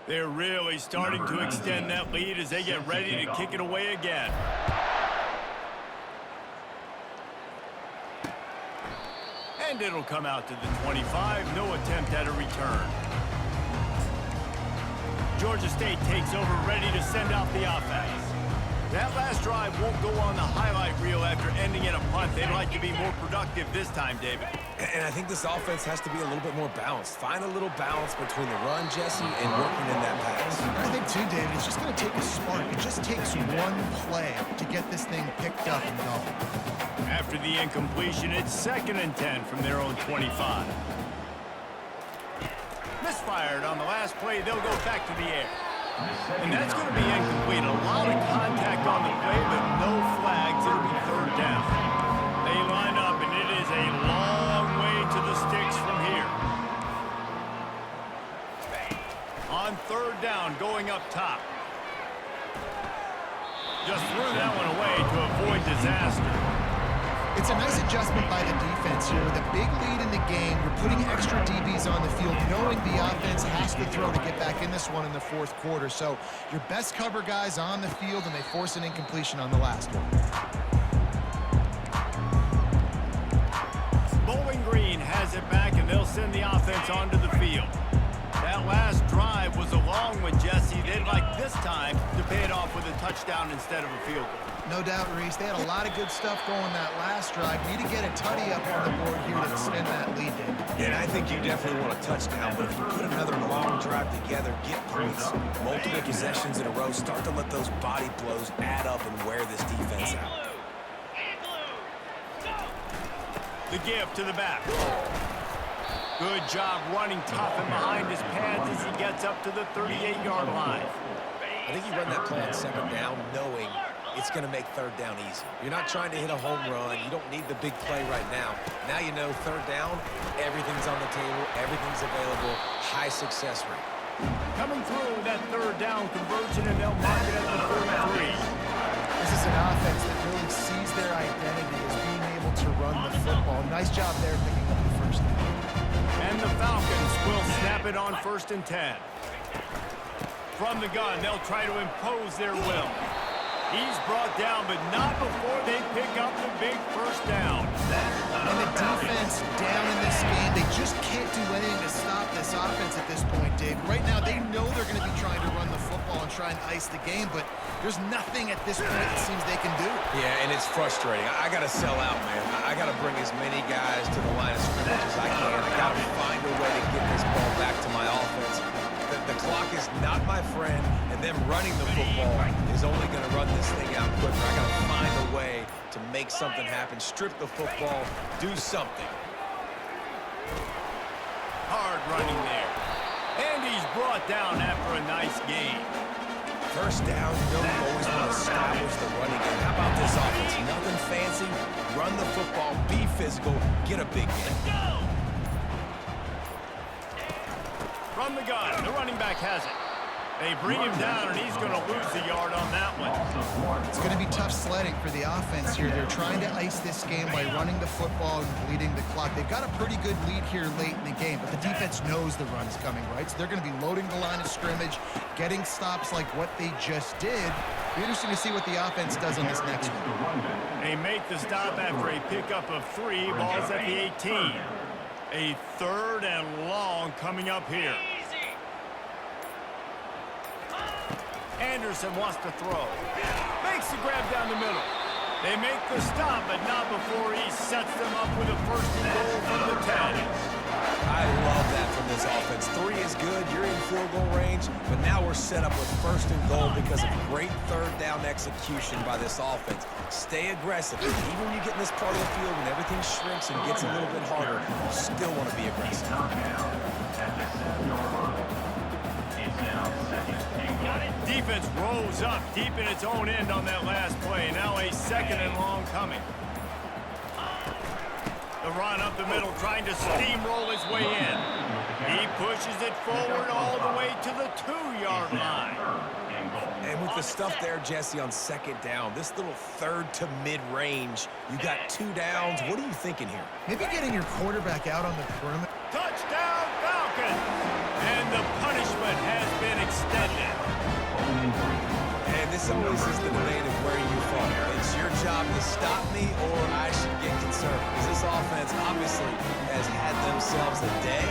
They're really starting to extend that lead as they get ready to kick it away again. And it'll come out to the 25. No attempt at a return. Georgia State takes over, ready to send out the offense. That last drive won't go on the highlight reel after ending in a punt. They'd like to be more productive this time, David. And I think this offense has to be a little bit more balanced. Find a little balance between the run, Jesse, and working in that pass. I think, too, David, it's just going to take a spark. It just takes one play to get this thing picked up and going. After the incompletion, it's 2nd and 10 from their own 25. Misfired on the last play. They'll go back to the air. And that's going to be incomplete. A lot of contact on the play, but no flags. It'll be 3rd down. They line up, and it is a long way to the sticks from here. On 3rd down, going up top. Just threw that one away to avoid disaster. It's a nice adjustment by the defense here. With a big lead in the game, you're putting extra DBs on the field, knowing the offense has to throw to get back in this one in the 4th quarter. So your best cover guys on the field, and they force an incompletion on the last one. Bowling Green has it back, and they'll send the offense onto the field. That last drive was a long one, Jesse. They'd like this time to pay it off with a touchdown instead of a field goal. No doubt, Reese. They had a lot of good stuff going that last drive. Need to get a tutty up on the board here to extend that lead, David. And I think you definitely want a touchdown, but if you put another long drive together, get points, multiple possessions in a row, start to let those body blows add up and wear this defense out. The give to the back. Good job running tough and behind his pads as he gets up to the 38-yard line. I think you run that play on 2nd down knowing it's going to make 3rd down easy. You're not trying to hit a home run. You don't need the big play right now. Now you know 3rd down, everything's on the table, everything's available, high success rate. Coming through that 3rd down conversion, and they'll mark it at the 43. This is an offense that really sees their identity as being able to run the football. Nice job there picking up the 1st down. And the Falcons will snap it on 1st and 10. From the gun, they'll try to impose their will. He's brought down, but not before they pick up the big 1st down. And the defense down in this game, they just can't do anything to stop this offense at this point, Dave. Right now, they know they're going to be trying to run the football and try and ice the game, but there's nothing at this point it seems they can do. Yeah, and it's frustrating. I got to sell out, man. I got to bring as many guys to the line of scrimmage as I can. I got to find a way to get this ball back to my offense. The clock is not my friend, and them running the football is only going to run this thing out quicker. I got to find a way to make something happen, strip the football, do something. Hard running there. And he's brought down after a nice gain. 1st down, you always want to establish the running game. How about this offense? Nothing fancy. Run the football, be physical, get a big gain. From the gun, the running back has it. They bring him down, and he's going to lose a yard on that one. It's going to be tough sledding for the offense here. They're trying to ice this game by running the football and bleeding the clock. They've got a pretty good lead here late in the game, but the defense knows the run's coming, right? So they're going to be loading the line of scrimmage, getting stops like what they just did. Be interesting to see what the offense does on this next one. They make the stop after a pickup of 3. Ball's at the 18. A 3rd and long coming up here. Anderson wants to throw. Makes the grab down the middle. They make the stop, but not before he sets them up with a 1st and goal from the 10. I love that from this offense. 3 is good. You're in field-goal range, but now we're set up with 1st and goal because of great 3rd down execution by this offense. Stay aggressive. Even when you get in this part of the field and everything shrinks and gets a little bit harder, you still want to be aggressive. Defense rolls up deep in its own end on that last play. Now a 2nd and long coming. The run up the middle, trying to steamroll his way in. He pushes it forward all the way to the 2-yard line. And with the stuff there, Jesse, on 2nd down, this little 3rd to mid-range, you got 2 downs. What are you thinking here? Maybe getting your quarterback out on the perimeter. Touchdown, Falcons! And the punishment has been extended. And this this always is the debate of where you fall. It's your job to stop me or I should get concerned. Because this offense obviously has had themselves a day.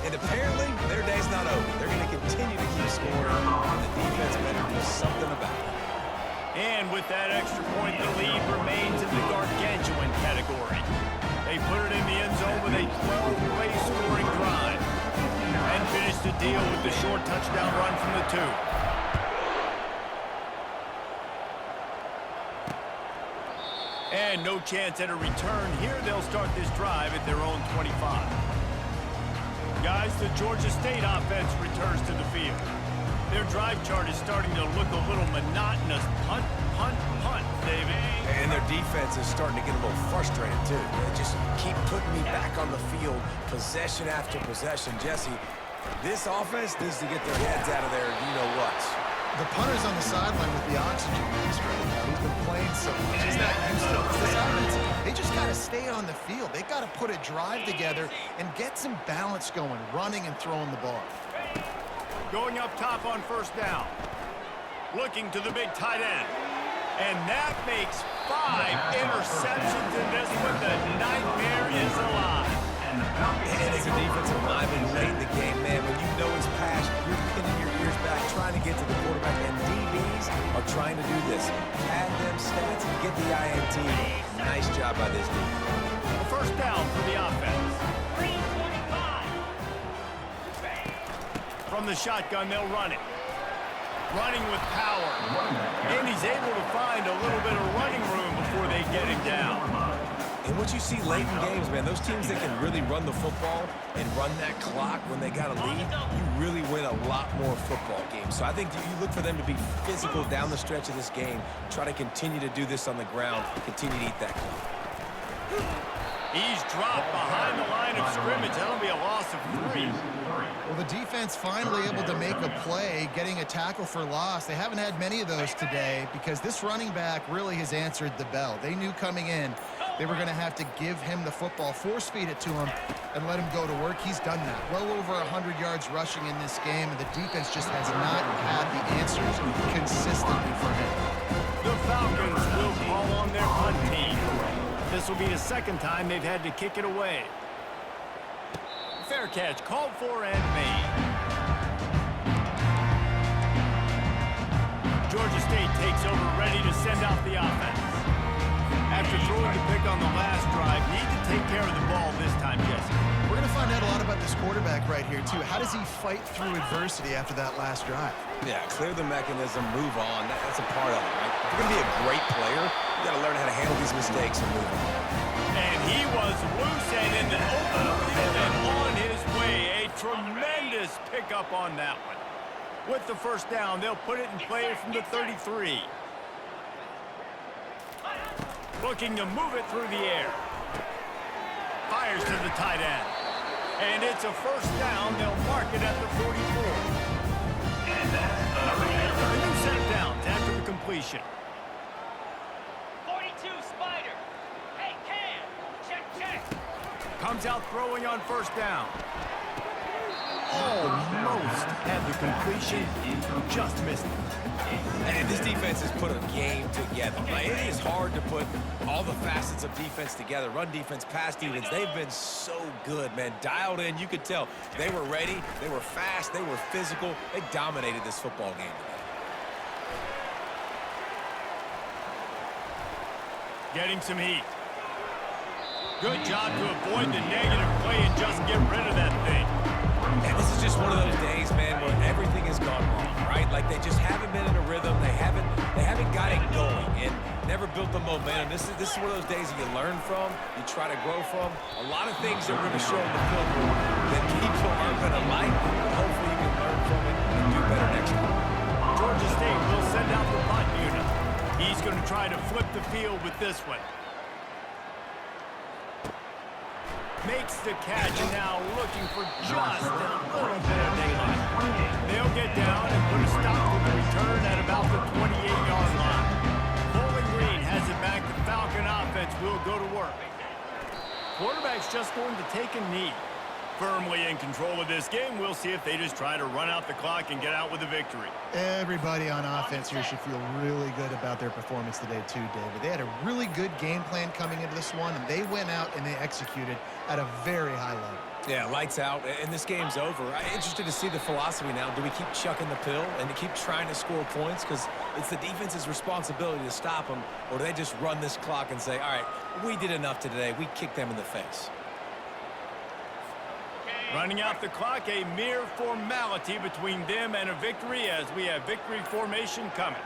And apparently, their day's not over. They're going to continue to keep scoring. And the defense better do something about it. And with that extra point, the lead remains in the gargantuan category. They put it in the end zone with a 12-play scoring drive. And finished the deal with the short touchdown run from the 2. And no chance at a return. Here they'll start this drive at their own 25. Guys, the Georgia State offense returns to the field. Their drive chart is starting to look a little monotonous. Punt, punt, punt, David. And their defense is starting to get a little frustrated, too. They just keep putting me back on the field, possession after possession. Jesse, this offense needs to get their heads out of there, you-know-what. The punter's on the sideline with the oxygen mask right now. He's been playing so much. He's not used to it. This offense, they just got to stay on the field. They got to put a drive together and get some balance going, running and throwing the ball. Going up top on first down. Looking to the big tight end. And that makes 5 interceptions in this one. The nightmare is alive. And as a defensive lineman late in the game, man, when you know it's past, you're pinning your ears back, trying to get to the quarterback, and DBs are trying to do this. Add them stats and get the INT. Nice job by this defense. A first down for the offense. 3:25. From the shotgun, they'll run it. Running with power. And he's able to find a little bit of running room before they get him down. And what you see late in games, man, those teams that can really run the football and run that clock when they got a lead, you really win a lot more football games. So I think you look for them to be physical down the stretch of this game, try to continue to do this on the ground, continue to eat that clock. He's dropped behind the line of scrimmage. That'll be a loss of 3. Well, the defense finally able to make a play, getting a tackle for loss. They haven't had many of those today because this running back really has answered the bell. They knew coming in they were going to have to give him the football, force-feed it to him, and let him go to work. He's done that. Well over 100 yards rushing in this game, and the defense just has not had the answers consistently for him. The Falcons will call on their punt team. This will be the second time they've had to kick it away. Fair catch, called for and made. Georgia State takes over, ready to send out the offense. After throwing the pick on the last drive, need to take care of the ball this time, Jesse. We're going to find out a lot about this quarterback right here, too. How does he fight through adversity after that last drive? Yeah, clear the mechanism, move on. That's a part of it, right? If you're going to be a great player, you got to learn how to handle these mistakes and move on. And he was loose and in the open field and on his way. A tremendous pickup on that one. With the first down, they'll put it in play from the 33. Looking to move it through the air. Fires to the tight end. And it's a first down. They'll mark it at the 44. And that's A new set of downs after the completion. 42 Spider. Hey, Cam. Check. Comes out throwing on first down. Almost had the completion. Just missed it. And this defense has put a game together. Right? It is hard to put all the facets of defense together. Run defense, pass defense. They've been so good, man. Dialed in. You could tell they were ready. They were fast. They were physical. They dominated this football game today. Getting some heat. Good job to avoid the negative play and just get rid of that thing. And this is just one of those days, man, where everything has gone wrong, right? Like they just haven't been in a rhythm. They haven't got it going and never built the momentum. This is one of those days that you learn from, you try to grow from. A lot of things that we're going to show in the film that people aren't going to like. Hopefully you can learn from it and do better next time. Georgia State will send out the punt unit. He's going to try to flip the field with this one. Makes the catch and now looking for just a little bit of daylight. They'll get down and put a stop to the return at about the 28-yard line. Bowling Green has it back. The Falcon offense will go to work. Quarterback's just going to take a knee. firmly in control of this game. We'll see if they just try to run out the clock and get out with a victory. Everybody on offense here should feel really good about their performance today too, David. They had a really good game plan coming into this one, and they went out and they executed at a very high level. Yeah, lights out, and this game's over. I'm interested to see the philosophy now. Do we keep chucking the pill and to keep trying to score points? Because it's the defense's responsibility to stop them, or do they just run this clock and say, all right, we did enough today. We kicked them in the face. Running out the clock, a mere formality between them and a victory as we have victory formation coming.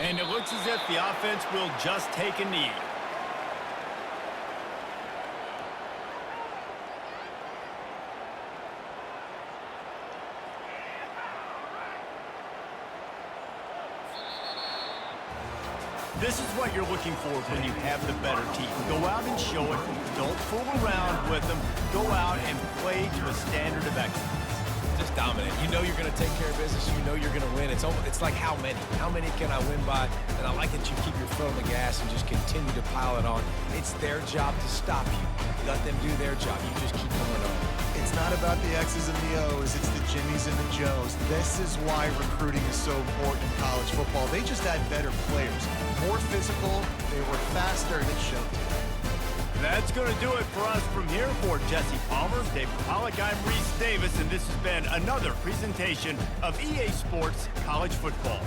And it looks as if the offense will just take a knee. This is what you're looking for when you have the better team. Go out and show it. Don't fool around with them. Go out and play to a standard of excellence. Just dominate. You know you're going to take care of business. You know you're going to win. It's like how many? How many can I win by? And I like that you keep your foot on the gas and just continue to pile it on. It's their job to stop you. Let them do their job. You just keep going on. It's not about the X's and the O's, it's the Jimmies and the Joes. This is why recruiting is so important in college football. They just had better players, more physical, they were faster, and it showed. That's going to do it for us from here. For Jesse Palmer, David Pollack, I'm Reese Davis, and this has been another presentation of EA Sports College Football.